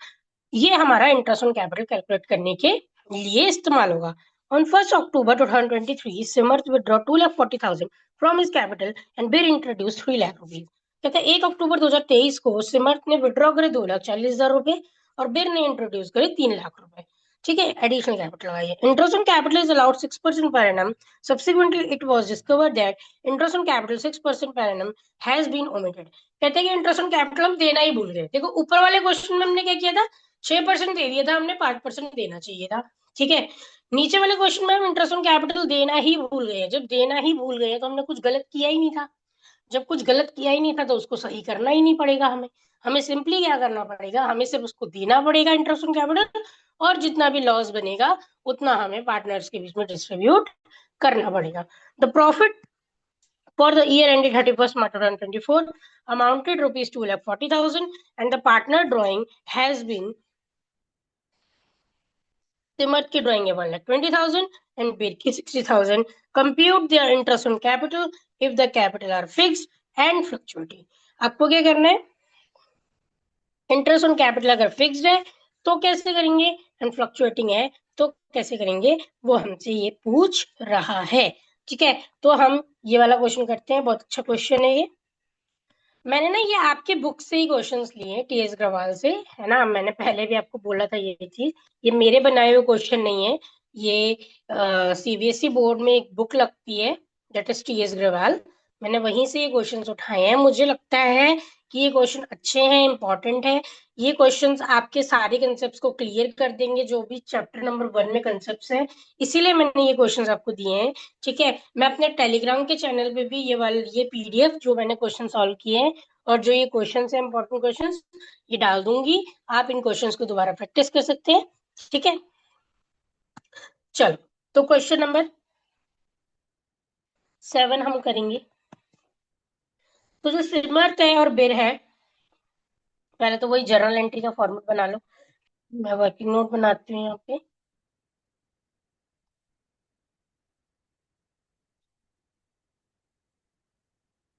ये हमारा इंटरेस्ट ऑन कैपिटल कैलकुलेट करने के लिए इस्तेमाल होगा। On 1 October 2023, Samarth withdraw 2,40,000 from his capital and Bir introduce 3 lakh rupees. कहते हैं 1 अक्टूबर 2023 को सिमर्थ ने विड्रॉ करे 2,40,000 रुपए, और बिर ने इंट्रोड्यूस करे 3 लाख रुपए। ठीक है, एडिशनल कैपिटल लगाइए। Interest on capital is allowed 6% per annum। Subsequently, it was discovered that interest on capital 6% per annum has been omitted। कहते हैं कि इंटरेस्ट ऑन कैपिटल हम देना ही भूल गए। देखो ऊपर वाले क्वेश्चन में हमने क्या किया था, 6% दे दिया था, हमने 5% देना चाहिए था। ठीक है, नीचे वाले क्वेश्चन में हम इंटरेस्ट ऑन कैपिटल देना ही भूल गए। जब देना ही भूल गए तो हमने कुछ गलत किया ही नहीं था। जब कुछ गलत किया ही नहीं था तो उसको सही करना ही नहीं पड़ेगा हमें। हमें सिंपली क्या करना पड़ेगा, हमें सिर्फ उसको देना पड़ेगा इंटरेस्ट ऑन कैपिटल, और जितना भी लॉस बनेगा उतना हमें पार्टनर्स के बीच में डिस्ट्रीब्यूट करना पड़ेगा। The profit for the year ended 31st March 2024 amounted rupees 2,40,000 and the partner drawing has been Timothy की drawing है 1,20,000 and Bir की 60,000. Compute their interest on capital if the capital are fixed and fluctuating. आपको क्या करना है, interest on capital अगर fixed है तो कैसे करेंगे, एंड फ्लक्चुएटिंग है तो कैसे करेंगे, वो हमसे ये पूछ रहा है। ठीक है, तो हम ये वाला क्वेश्चन करते हैं, बहुत अच्छा क्वेश्चन है ये। मैंने ना ये आपके बुक से ही क्वेश्चंस लिए, टीएस ग्रवाल से, है ना। मैंने पहले भी आपको बोला था ये चीज, ये मेरे बनाए हुए क्वेश्चन नहीं है, ये सीबीएसई बोर्ड में एक बुक लगती है, दैट इज टीएस ग्रवाल। मैंने वहीं से ये क्वेश्चंस उठाए हैं। मुझे लगता है कि ये क्वेश्चन अच्छे हैं, इंपॉर्टेंट है। ये क्वेश्चंस आपके सारे कंसेप्ट को क्लियर कर देंगे, जो भी चैप्टर नंबर 1 में कंसेप्ट है, इसीलिए मैंने ये क्वेश्चंस आपको दिए हैं। ठीक है, मैं अपने टेलीग्राम के चैनल पे भी ये वाले ये पीडीएफ जो मैंने क्वेश्चन सॉल्व किए हैं और जो ये क्वेश्चन है इंपॉर्टेंट क्वेश्चन, ये डाल दूंगी। आप इन क्वेश्चन को दोबारा प्रैक्टिस कर सकते हैं। ठीक है, चलो, तो क्वेश्चन नंबर 7 हम करेंगे। तो जो सिमर्थ है और बिर है, पहले तो वही जर्नल एंट्री का फॉर्मेट बना लो। मैं वर्किंग नोट बनाती हूँ यहाँ पे।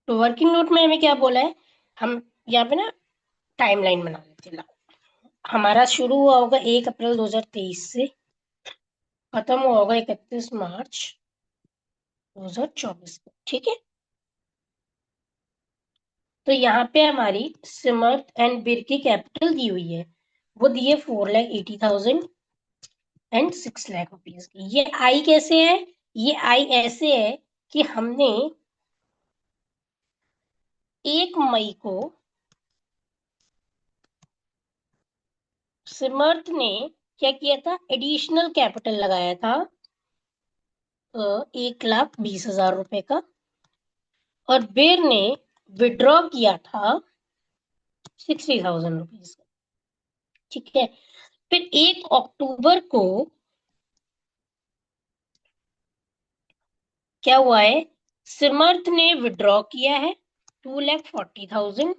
तो वर्किंग नोट में हमें क्या बोला है, हम यहाँ पे ना टाइमलाइन बना लेते हैं। हमारा शुरू हुआ होगा 1 अप्रैल 2023 से, खत्म हुआ होगा 31 मार्च 2024 को। ठीक है, तो यहाँ पे हमारी सिमर्थ एंड बिर की कैपिटल दी हुई है, वो दी है 4,80,000 एंड 6 लाख रुपीज की। ये आई कैसे है, ये आई ऐसे है कि हमने 1 मई को सिमर्थ ने क्या किया था, एडिशनल कैपिटल लगाया था 1,20,000 रुपए का, और बेर ने विड्रॉ किया था 60,000 रुपीज का। ठीक है, फिर 1 अक्टूबर को क्या हुआ है, सिमर्थ ने विड्रॉ किया है 2,40,000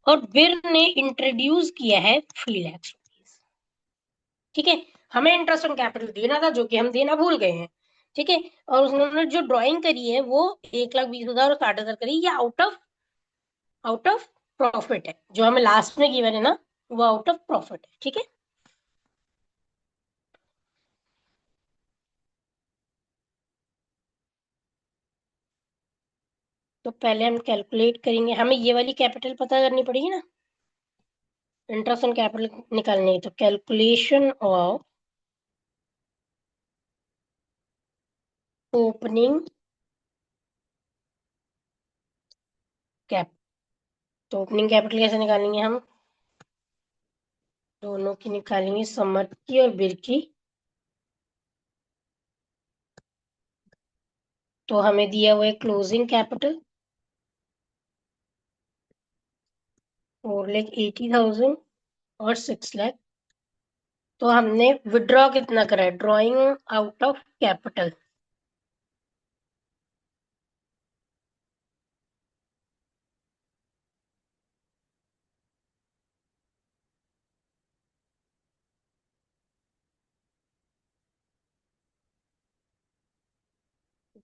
और बिर ने इंट्रोड्यूस किया है 3 लाख रुपीज। ठीक है, हमें इंटरेस्ट ऑन कैपिटल देना था जो कि हम देना भूल गए हैं। ठीक है, और उन्होंने जो ड्राइंग करी है वो 1,20,000 और 60,000 करी, ये आउट ऑफ प्रॉफिट है, जो हमें लास्ट में गिवन है ना, वो आउट ऑफ प्रॉफिट है। ठीक है, तो पहले हम कैलकुलेट करेंगे, हमें ये वाली कैपिटल पता करनी पड़ेगी ना, इंटरेस्ट ऑन कैपिटल निकालनी है। तो कैलकुलेशन ऑफ ओपनिंग कैप, तो ओपनिंग कैपिटल कैसे निकालेंगे हम, दोनों की निकालेंगे, समर्थ की और बिर की। तो हमें दिया हुआ है क्लोजिंग कैपिटल 4,80,000 और 6 लाख। तो हमने विड्रॉ कितना करा है, drawing out of capital,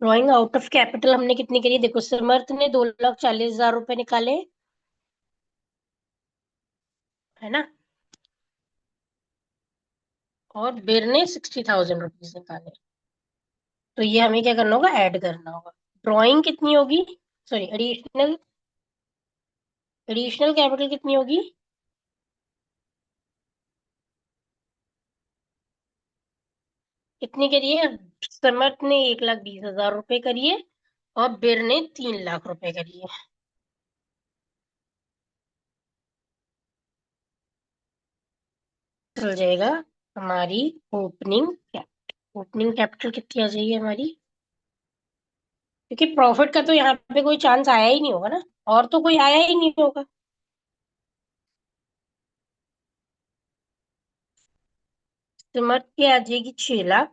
drawing out of capital हमने कितनी करी, देखो समर्थ ने 2,40,000 रुपए निकाले, है ना, और बिर ने 60,000 रुपीज निकाले। तो ये हमें क्या करना होगा, ऐड करना होगा। ड्रॉइंग कितनी होगी, सॉरी एडिशनल, एडिशनल कैपिटल कितनी होगी, कितनी करी है, समर्थ ने 1,20,000 रुपए करी है और बिर ने 3 लाख रुपए करी है। चल जाएगा हमारी ओपनिंग कैपिटल, ओपनिंग कैपिटल कितनी आ जाएगी हमारी, क्योंकि प्रॉफिट का तो यहाँ पे कोई चांस आया ही नहीं होगा ना, और तो कोई आया ही नहीं होगा। सिमर्थ की आ जाएगी 6 लाख,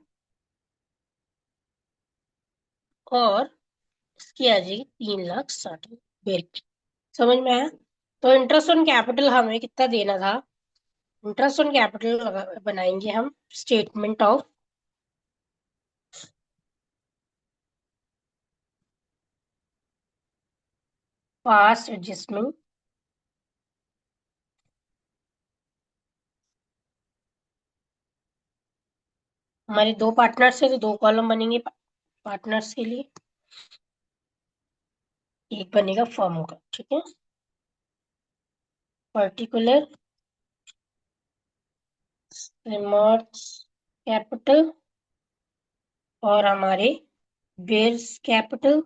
और इसकी आ जाएगी 3,60,000 समझ में आया? तो इंटरेस्ट ऑन कैपिटल हमें कितना देना था? इंटरेस्ट ऑन कैपिटल बनाएंगे हम स्टेटमेंट ऑफ पास्ट एडजस्टमेंट। हमारे दो पार्टनर्स है तो दो कॉलम बनेंगे पार्टनर्स के लिए, एक बनेगा फर्म का, ठीक है। पर्टिकुलर सिमर्थ कैपिटल और हमारे बेयर्स कैपिटल,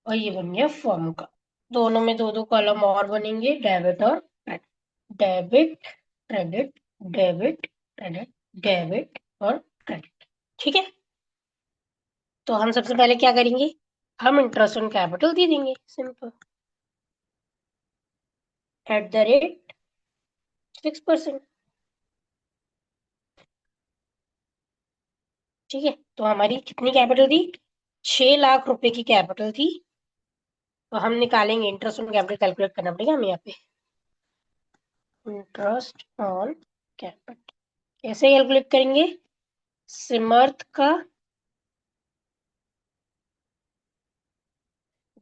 और ये बन गया फर्म का। दोनों में दो दो कॉलम और बनेंगे, डेबिट और credit, debit credit, debit credit, debit और क्रेडिट, ठीक है। तो हम सबसे पहले क्या करेंगे? हम इंटरेस्ट ऑन कैपिटल दे देंगे, सिंपल, @6%। ठीक है, तो हमारी कितनी कैपिटल थी? 6 लाख रुपए की कैपिटल थी। तो हम निकालेंगे, इंटरेस्ट ऑन कैपिटल कैलकुलेट करना पड़ेगा हमें यहाँ पे। इंटरेस्ट ऑन कैपिटल कैसे कैलकुलेट करेंगे? सिमर्थ का,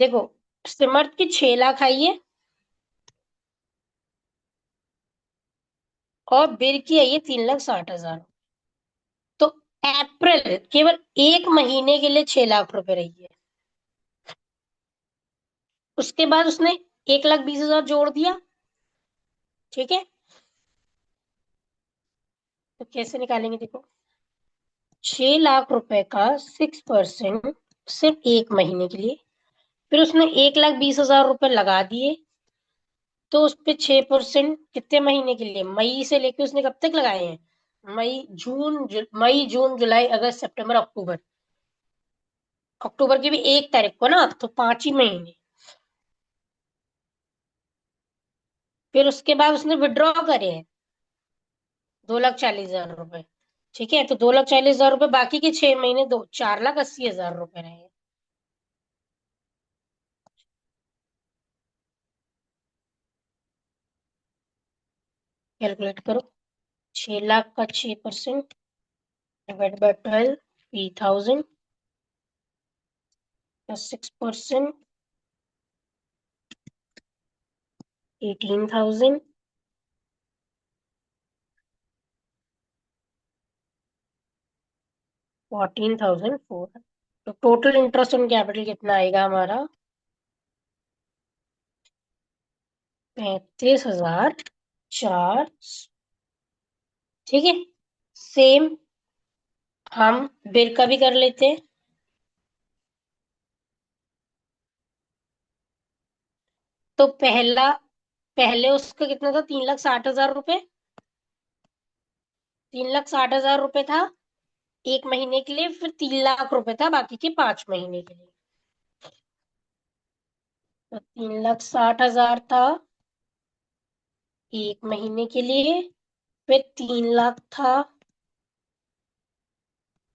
देखो, सिमर्थ की 6 लाख आई है और बिर की आई है 3,60,000। तो अप्रैल केवल एक महीने के लिए 6 लाख रुपए रही है। उसके बाद उसने 1,20,000 जोड़ दिया, ठीक है। तो कैसे निकालेंगे, देखो, 6 लाख रुपए का 6% सिर्फ एक महीने के लिए, फिर उसने 1,20,000 रुपए लगा दिए, तो उस पे 6% कितने महीने के लिए? मई से लेके उसने कब तक लगाए हैं? मई जून जुलाई अगस्त सितंबर अक्टूबर। अक्टूबर की भी 1 तारीख को ना, तो 5 ही महीने। फिर उसके बाद उसने विड्रॉ करे हैं 2,40,000 रुपए, ठीक है। तो 2,40,000 रुपए बाकी के 6 महीने, दो 4,80,000 रुपए रहे। कैलकुलेट करो, 6 लाख का 6% डिवाइड बाय 12, 3,000 प्लस 6%, 18,000, 14,400। तो टोटल इंटरेस्ट ऑन कैपिटल कितना आएगा हमारा? 35,400, ठीक है। सेम हम बिल का भी कर लेते हैं। तो पहले उसका कितना था? 3,60,000 रुपए। 3,60,000 रुपए था एक महीने के लिए, फिर 3 लाख रुपए था बाकी के 5 महीने के लिए। तो 3,60,000 था एक महीने के लिए, फिर 3 लाख था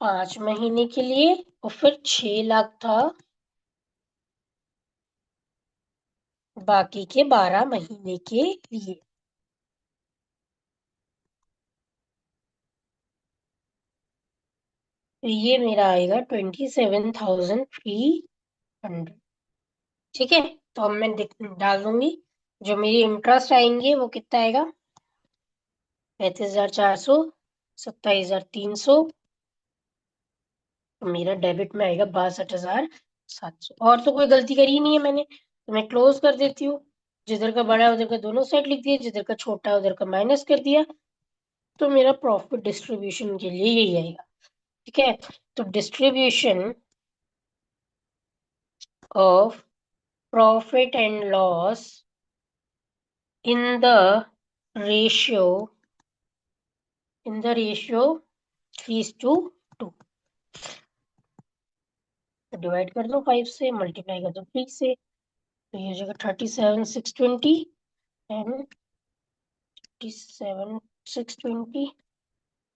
5 महीने के लिए, और फिर 6 लाख था बाकी के 12 महीने के लिए। तो ये मेरा आएगा 27,300, ठीक है। तो अब मैं डाल दूंगी, जो मेरी इंटरेस्ट आएंगे वो कितना आएगा? 35,400, 27,300। तो मेरा डेबिट में आएगा 62,700। और तो कोई गलती करी ही नहीं है मैंने, तो मैं क्लोज कर देती हूँ। जिधर का बड़ा है उधर का दोनों साइड लिख दिया, जिधर का छोटा है उधर का माइनस कर दिया। तो मेरा प्रॉफिट डिस्ट्रीब्यूशन के लिए यही आएगा, ठीक है। तो distribution of profit and loss in the ratio in the ratio 3:2। तो डिवाइड कर दो 5 से, मल्टीप्लाई कर दो 3 से, तो ये हो जाएगा 37,620 एंड 37,620,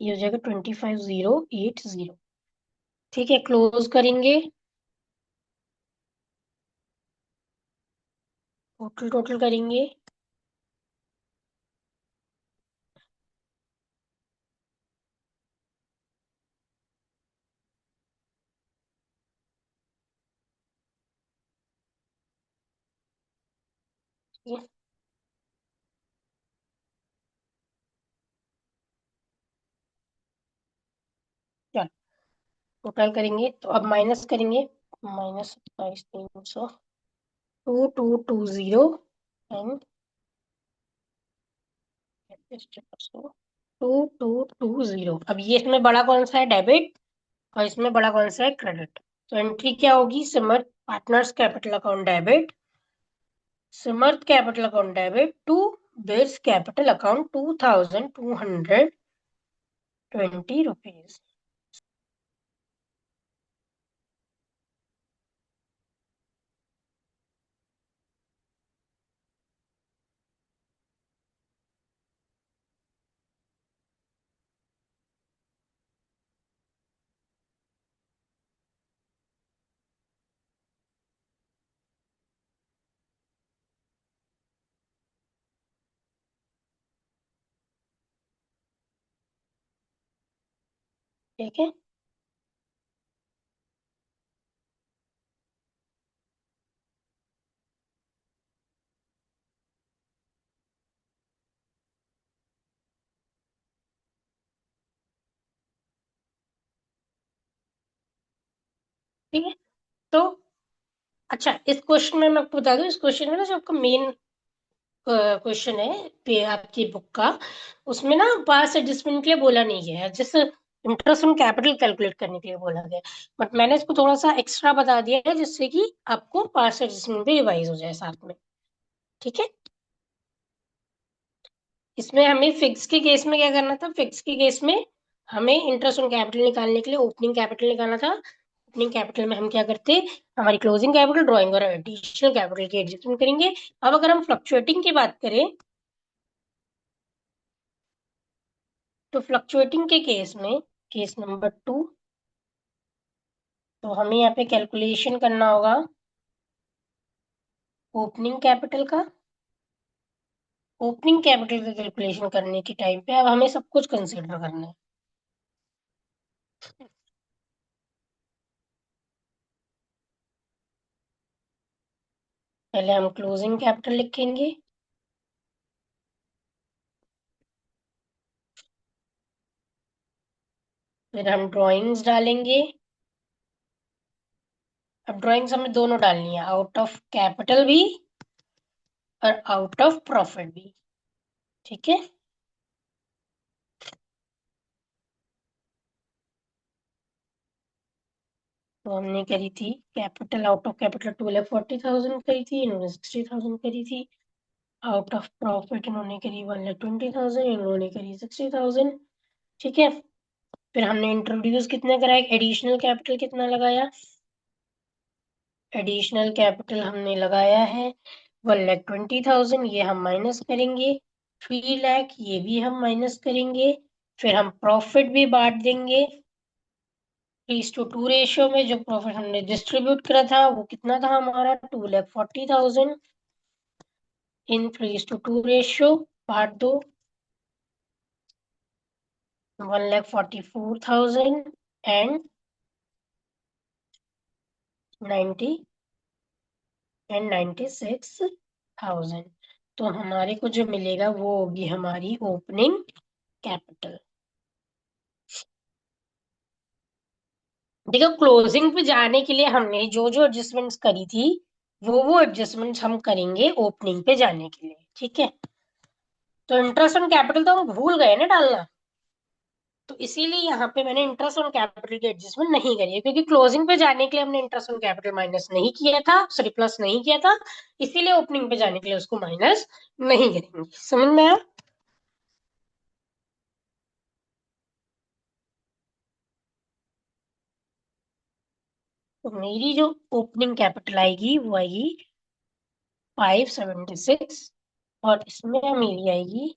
ये हो जाएगा 25,080। ठीक है, क्लोज करेंगे, टोटल टोटल करेंगे। ठीक है, चलो टोटल करेंगे, तो अब माइनस करेंगे, -27,300, 2220 एंड 2220। अब ये इसमें बड़ा कौन सा है, डेबिट, और इसमें बड़ा कौन सा है, क्रेडिट। तो एंट्री क्या होगी, सिमर partners capital account debit, Samarth capital account debit to Bir's capital account 2,220 rupees. ठीक है, ठीक है। तो अच्छा, इस क्वेश्चन में मैं आपको बता दूं, इस क्वेश्चन में ना जो आपका मेन क्वेश्चन है पे आपकी बुक का, उसमें ना पास एडजस्टमेंट के लिए बोला नहीं गया है, जैसे इंटरेस्ट ऑन कैपिटल कैलकुलेट करने के लिए बोला गया है। बट मैंने इसको थोड़ा सा एक्स्ट्रा बता दिया है, जिससे कि आपको पास एडजस्टमेंट भी रिवाइज हो जाए साथ में। ठीक है, इसमें हमें फिक्स के केस में क्या करना था, फिक्स के केस में हमें इंटरेस्ट ऑन कैपिटल निकालने के लिए ओपनिंग कैपिटल निकालना था। ओपनिंग कैपिटल में हम क्या करते, हमारी क्लोजिंग कैपिटल, ड्राइंग और एडिशनल कैपिटल की एडजस्टमेंट करेंगे। अब अगर हम फ्लक्चुएटिंग की बात करें, तो फ्लक्चुएटिंग के केस में, केस नंबर 2, तो हमें यहाँ पे कैलकुलेशन करना होगा ओपनिंग कैपिटल का। ओपनिंग कैपिटल का कैलकुलेशन करने के टाइम पे अब हमें सब कुछ कंसिडर करना है। पहले हम क्लोजिंग कैपिटल लिखेंगे, फिर हम ड्राइंग्स डालेंगे। अब ड्राइंग्स हमें दोनों डालनी है, आउट ऑफ कैपिटल भी और आउट ऑफ प्रॉफिट भी। ठीक है, तो हमने करी थी कैपिटल आउट ऑफ कैपिटल 2,40,000 करी थी, इन्होंने 60,000 करी थी। आउट ऑफ प्रॉफिट इन्होंने करी 1,20,000, इन्होंने करी 60,000। ठीक है, फिर हमने इंट्रोड्यूस कितना कराया, एडिशनल कैपिटल कितना लगाया, एडिशनल कैपिटल हमने लगाया है 1,20,000, ये हम माइनस करेंगे। 3 लाख ये भी हम माइनस करेंगे। फिर हम प्रॉफिट भी बांट देंगे 3:2 रेशियो में। जो प्रॉफिट हमने डिस्ट्रीब्यूट करा था वो कितना था हमारा, 2,40,000 इन 3:2 रेशियो, बांट दो 1,44,000 एंड 96,000। तो हमारे को जो मिलेगा वो होगी हमारी ओपनिंग कैपिटल। देखो, क्लोजिंग पे जाने के लिए हमने जो जो एडजस्टमेंट्स करी थी, वो एडजस्टमेंट्स हम करेंगे ओपनिंग पे जाने के लिए। ठीक है, तो इंटरेस्ट ऑन कैपिटल तो हम भूल गए ना डालना, तो इसीलिए यहाँ पे मैंने इंटरेस्ट ऑन कैपिटल की एडजस्टमेंट नहीं करी है, क्योंकि क्लोजिंग पे जाने के लिए हमने इंटरेस्ट ऑन कैपिटल माइनस नहीं किया था, सॉरी प्लस नहीं किया था, इसीलिए ओपनिंग पे जाने के लिए उसको माइनस नहीं करेंगे। समझ में आया? तो मेरी जो ओपनिंग कैपिटल आएगी वो आएगी 576, और इसमें मेरी आएगी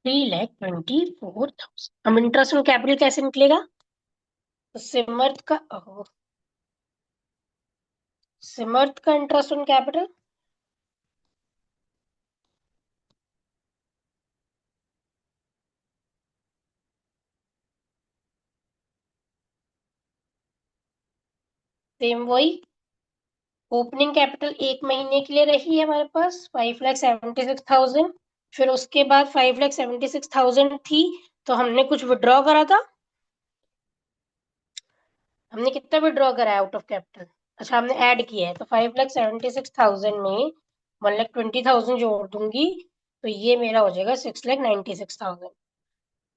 3,24,000। हम इंटरेस्ट ऑन कैपिटल कैसे निकलेगा? तो सिमर्थ का इंटरेस्ट ऑन कैपिटल सेम वही। ओपनिंग कैपिटल एक महीने के लिए रही है हमारे पास 5,76,000। फिर उसके बाद 5,76,000 थी, तो हमने कुछ विड्रॉ करा था। हमने कितना विड्रॉ करा है आउट ऑफ कैपिटल? अच्छा, हमने ऐड किया है, तो 5,76,000 में 1,20,000 जोड़ दूंगी, तो ये मेरा हो जाएगा 6,96,000।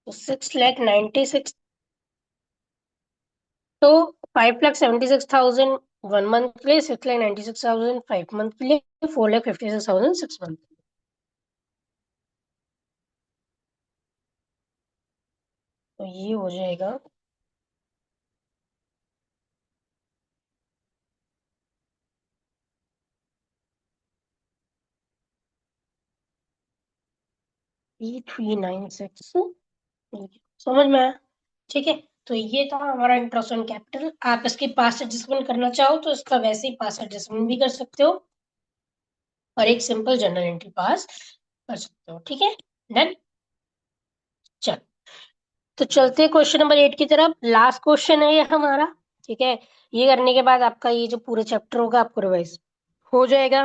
तो 6,96,000, तो 5,76,000 1 मंथ के लिए, 6,96,000 5 मंथ के लिए, 4,56,000 6 मंथ। तो ये हो जाएगा 3,396। समझ में आया? ठीक है। तो ये था हमारा इंटरेस्ट ऑन कैपिटल। आप इसके पास एडजस्टमेंट करना चाहो तो इसका वैसे ही पास एडजस्टमेंट भी कर सकते हो, और एक सिंपल जनरल एंट्री पास कर सकते हो। ठीक है, डन। चल, तो चलते हैं क्वेश्चन नंबर 8 की तरफ। लास्ट क्वेश्चन है ये हमारा। ठीक है, ये करने के बाद आपका ये जो पूरे चैप्टर होगा आपको रिवाइज हो जाएगा।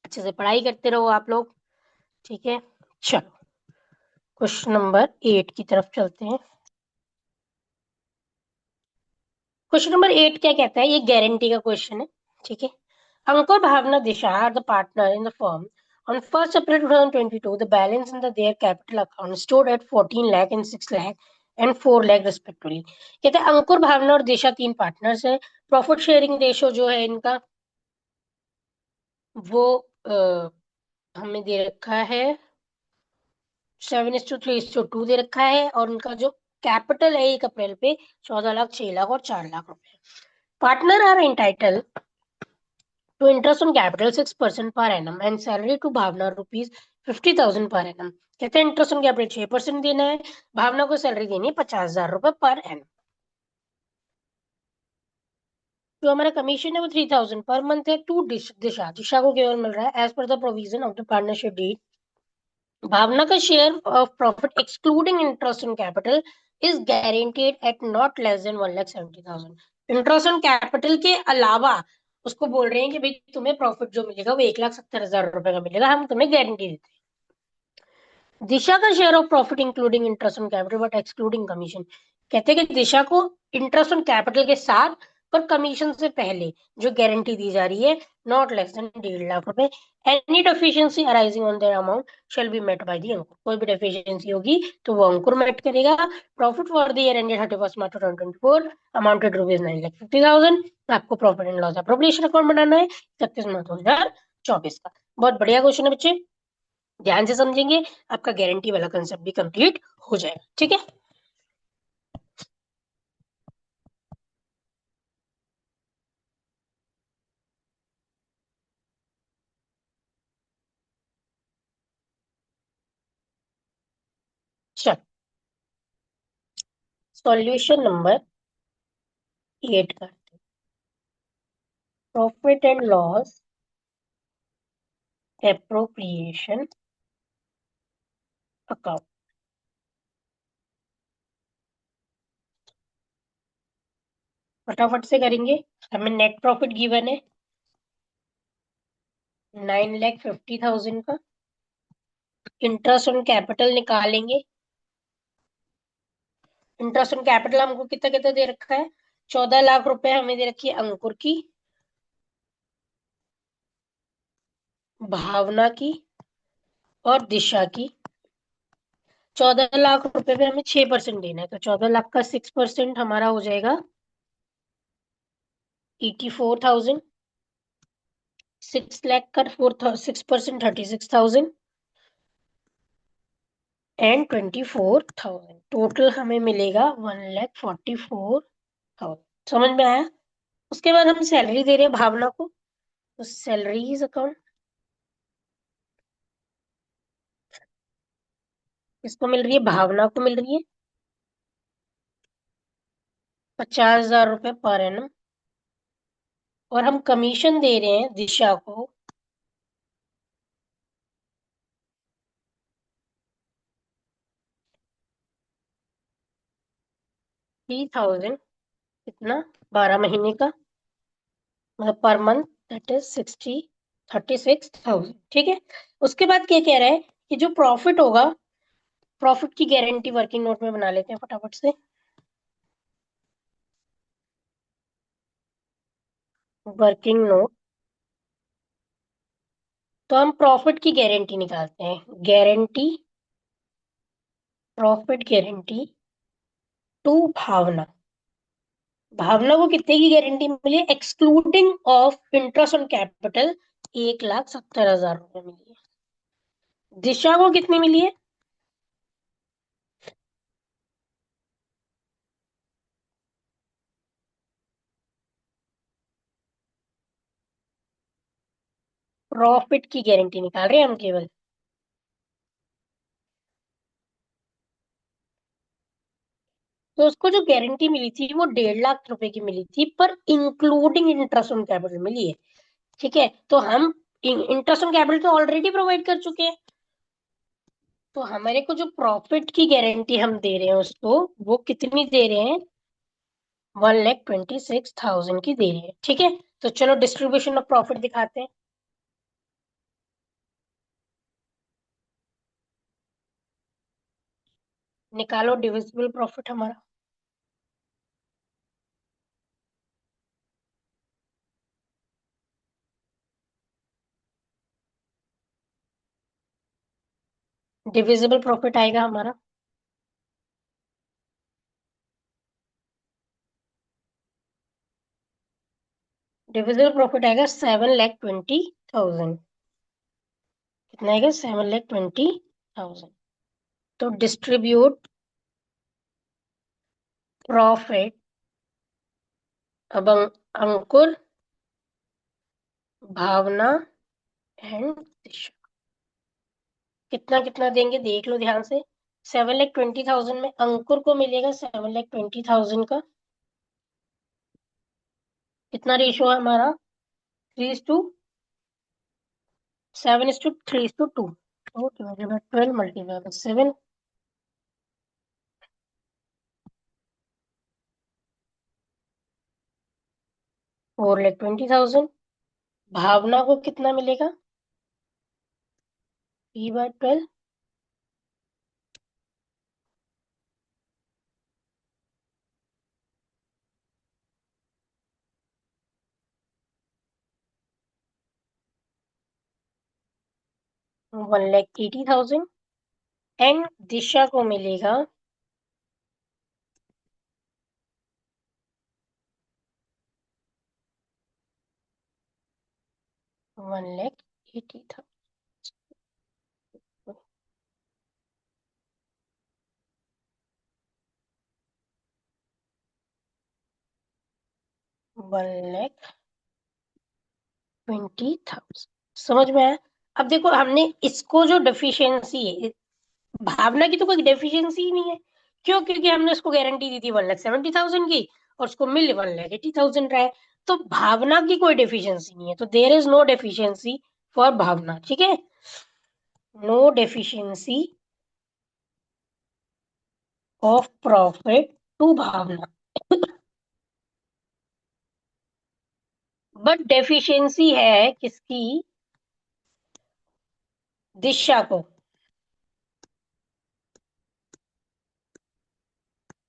अच्छे से पढ़ाई करते रहो आप लोग। ठीक है, चलो क्वेश्चन नंबर 8 की तरफ चलते हैं। क्वेश्चन नंबर 8 क्या कहता है? ये गारंटी का क्वेश्चन है। ठीक है, Ankur, Bhavna, Disha are the partner in the firm. On 1st April 2022, the balance in their capital account stood at 14 lakh and 6 lakh and 4 lakh respectively. कहते हैं अंकुर, भावना और दिशा तीन पार्टनर्स हैं। प्रॉफिट शेयरिंग रेशो जो है इनका, वो हमें दे रखा है 7:3:2 दे रखा है, और उनका जो कैपिटल है 1 अप्रैल पे 14 लाख, 6 लाख और 4 लाख रुपए। Partner are entitled to interest on capital 6% per annum and salary to Bhavna ₹50,000 per annum। कहते हैं इंटरेस्ट ऑन कैपिटल 6% देना है, भावना को सैलरी देनी है 50,000 रुपए पर एनम। जो हमारा कमीशन है वो 3,000 पर मंथ है। टू दिशा, दिशा को केवल मिल रहा है as per the provision of the partnership deed. Bhavna का share of profit excluding interest on capital is guaranteed at not less than 1,70,000। Interest on capital के अलावा उसको बोल रहे हैं कि भाई तुम्हें प्रॉफिट जो मिलेगा वो 1,70,000 रुपए का मिलेगा, हम तुम्हें गारंटी देते हैं। दिशा का share of profit including interest on capital but excluding commission. कहते हैं कि दिशा को इंटरेस्ट ऑन कैपिटल के साथ पर कमीशन से पहले जो गारंटी दी जा रही है नॉट लेस देन 1,50,000 रुपए। Any deficiency arising on their amount shall be met by the Ankur. कोई भी डेफिशिएंसी होगी तो वो अंकुर मेट करेगा। Profit for the year ended 31 March 2024 amounted ₹9,50,000। आपको profit and loss appropriation account बनाना है 31 मार्च 2024 का। बहुत बढ़िया क्वेश्चन है बच्चे, ध्यान से समझेंगे, आपका गारंटी वाला कंसेप्ट भी कंप्लीट हो जाएगा। ठीक है, चल सॉल्यूशन नंबर 8 का profit and loss appropriation account. फटाफट से करेंगे। हमें नेट प्रॉफिट गिवन है 9,50,000 का। इंटरेस्ट ऑन कैपिटल निकालेंगे। इंटरेस्ट ऑन कैपिटल हमको कितना कितना दे रखा है? 14 लाख रुपए हमें दे रखी है अंकुर की, भावना की और दिशा की। 14 लाख रुपए पे हमें 6% देना है, तो 14 लाख का 6% हमारा हो जाएगा 84,000। 6 लाख का 4 6% 36,000। एंड 24,000, टोटल हमें मिलेगा 1,44,000। समझ में आया? उसके बाद हम सैलरी दे रहे हैं भावना को, तो सैलरीज अकाउंट किसको मिल रही है? भावना को मिल रही है 50,000 रुपये पर एनम। और हम कमीशन दे रहे हैं दिशा को 3,000। कितना? 12 महीने का, मतलब पर मंथ, दैट इज 36,000। ठीक है। उसके बाद क्या कह रहा है कि जो प्रॉफिट होगा, प्रॉफिट की गारंटी वर्किंग नोट में बना लेते हैं फटाफट से। वर्किंग नोट, तो हम प्रॉफिट की गारंटी निकालते हैं। गारंटी, प्रॉफिट गारंटी टू भावना। भावना को कितने की गारंटी मिली है? Excluding of interest on capital 1,70,000 रुपये मिली है। दिशा को कितनी मिली है? प्रॉफिट की गारंटी निकाल रहे हैं हम केवल। तो उसको जो गारंटी मिली थी वो 1,50,000 रुपए की मिली थी, पर इंक्लूडिंग इंटरेस्ट ऑन कैपिटल मिली है। ठीक है, तो हम इंटरेस्ट ऑन कैपिटल तो ऑलरेडी प्रोवाइड कर चुके हैं। तो हमारे को जो प्रॉफिट की गारंटी हम दे रहे हैं उसको, वो कितनी दे रहे हैं? 1,26,000 की दे रहे हैं। ठीक है, तो चलो डिस्ट्रीब्यूशन ऑफ प्रॉफिट दिखाते हैं। निकालो डिविजिबल प्रॉफिट हमारा। डिविजिबल प्रॉफिट आएगा हमारा, डिविजिबल प्रॉफिट आएगा 7,20,000। कितना आएगा? 7,20,000। तो डिस्ट्रीब्यूट प्रॉफिट, अब अंकुर, भावना एंड दिशा कितना कितना देंगे देख लो ध्यान से। 7,20,000 में अंकुर को मिलेगा 7,20,000 का। कितना रेशियो है हमारा? 3:7:3:2। तो 12 मल्टीप्लाई बाय 7, 4,20,000। भावना को कितना मिलेगा? P/12, 1,80,000। एंड दिशा को मिलेगा 1,80,000। 1,20,000। समझ में आया? अब देखो, हमने इसको जो डेफिशिएंसी है, भावना की तो कोई डेफिशिएंसी ही नहीं है। क्यों? क्योंकि हमने उसको गारंटी दी थी 1,70,000 की, और उसको मिल 1,80,000 रहा है। तो भावना की कोई डेफिशिएंसी नहीं है, तो there is no deficiency for Bhavna. ठीक है, no deficiency of profit to Bhavna, but deficiency है किसकी? दिशा को।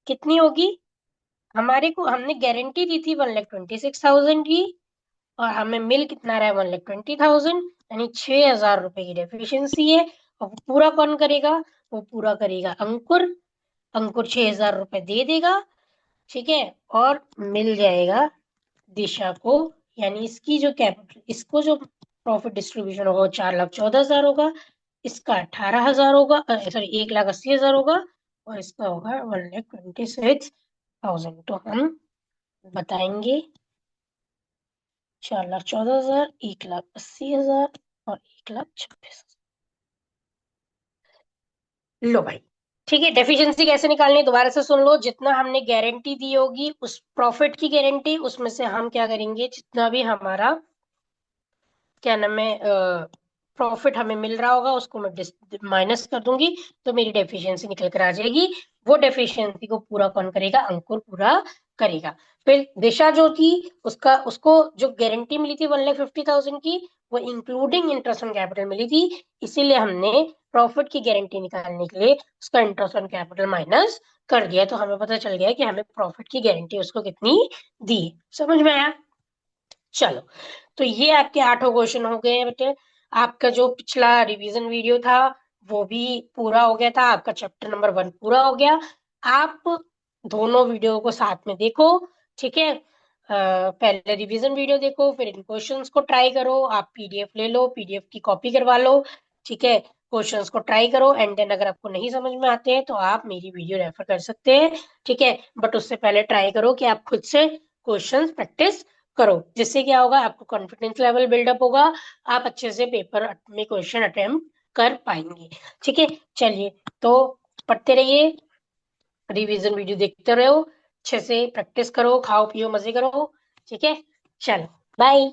कितनी होगी? हमारे को, हमने गारंटी दी थी 1,26,000 की, और हमें मिल कितना रहा है? 1,20,000, यानी 6,000 रुपए की डेफिशिएंसी है। और वो पूरा कौन करेगा? वो पूरा करेगा अंकुर। अंकुर 6,000 रुपए दे देगा। ठीक है, और मिल जाएगा दिशा को। यानी इसकी जो कैपिटल, इसको जो प्रॉफिट डिस्ट्रीब्यूशन होगा वो 4,14,000 होगा। इसका 18,000 होगा, सॉरी 1,80,000 होगा, और इसका होगा 1,26,000। तो हम बताएंगे 4,14,000, 1,80,000 और 1,26,000। लो भाई, ठीक है। डेफिशिएंसी कैसे निकालनी है दोबारा से सुन लो। जितना हमने गारंटी दी होगी उस प्रॉफिट की गारंटी, उसमें से हम क्या करेंगे, जितना भी हमारा क्या नाम है प्रॉफिट हमें मिल रहा होगा उसको मैं माइनस कर दूंगी, तो मेरी डेफिशिएंसी निकल कर आ जाएगी। वो डेफिशिएंसी को पूरा कौन करेगा, अंकुर पूरा करेगा। फिर दिशा जो थी, उसका उसको जो गारंटी मिली थी 1,50,000 की, वो इंक्लूडिंग इंटरेस्ट ऑन कैपिटल मिली थी। इसीलिए हमने प्रॉफिट की गारंटी निकालने के लिए उसका इंटरेस्ट ऑन कैपिटल माइनस कर दिया, तो हमें पता चल गया कि हमें प्रॉफिट की गारंटी उसको कितनी दी। समझ में आया? चलो, तो ये आपके 8 क्वेश्चन हो गए हैं बेटे। आपका जो पिछला रिवीजन वीडियो था वो भी पूरा हो गया था, आपका चैप्टर नंबर 1 पूरा हो गया। आप दोनों वीडियो को साथ में देखो, ठीक है। पहले रिवीजन वीडियो देखो, फिर इन क्वेश्चंस को ट्राई करो। आप पीडीएफ ले लो, पीडीएफ की कॉपी करवा लो, ठीक है। क्वेश्चंस को ट्राई करो, एंड देन अगर आपको नहीं समझ में आते हैं तो आप मेरी वीडियो रेफर कर सकते हैं, ठीक है। बट उससे पहले ट्राई करो कि आप खुद से क्वेश्चंस प्रैक्टिस करो, जिससे क्या होगा, आपको कॉन्फिडेंस लेवल बिल्डअप होगा, आप अच्छे से पेपर में क्वेश्चन अटेम्प्ट कर पाएंगे, ठीक है। चलिए, तो पढ़ते रहिए, रिवीजन वीडियो देखते रहो, अच्छे से प्रैक्टिस करो, खाओ पियो मजे करो, ठीक है। चलो, बाय।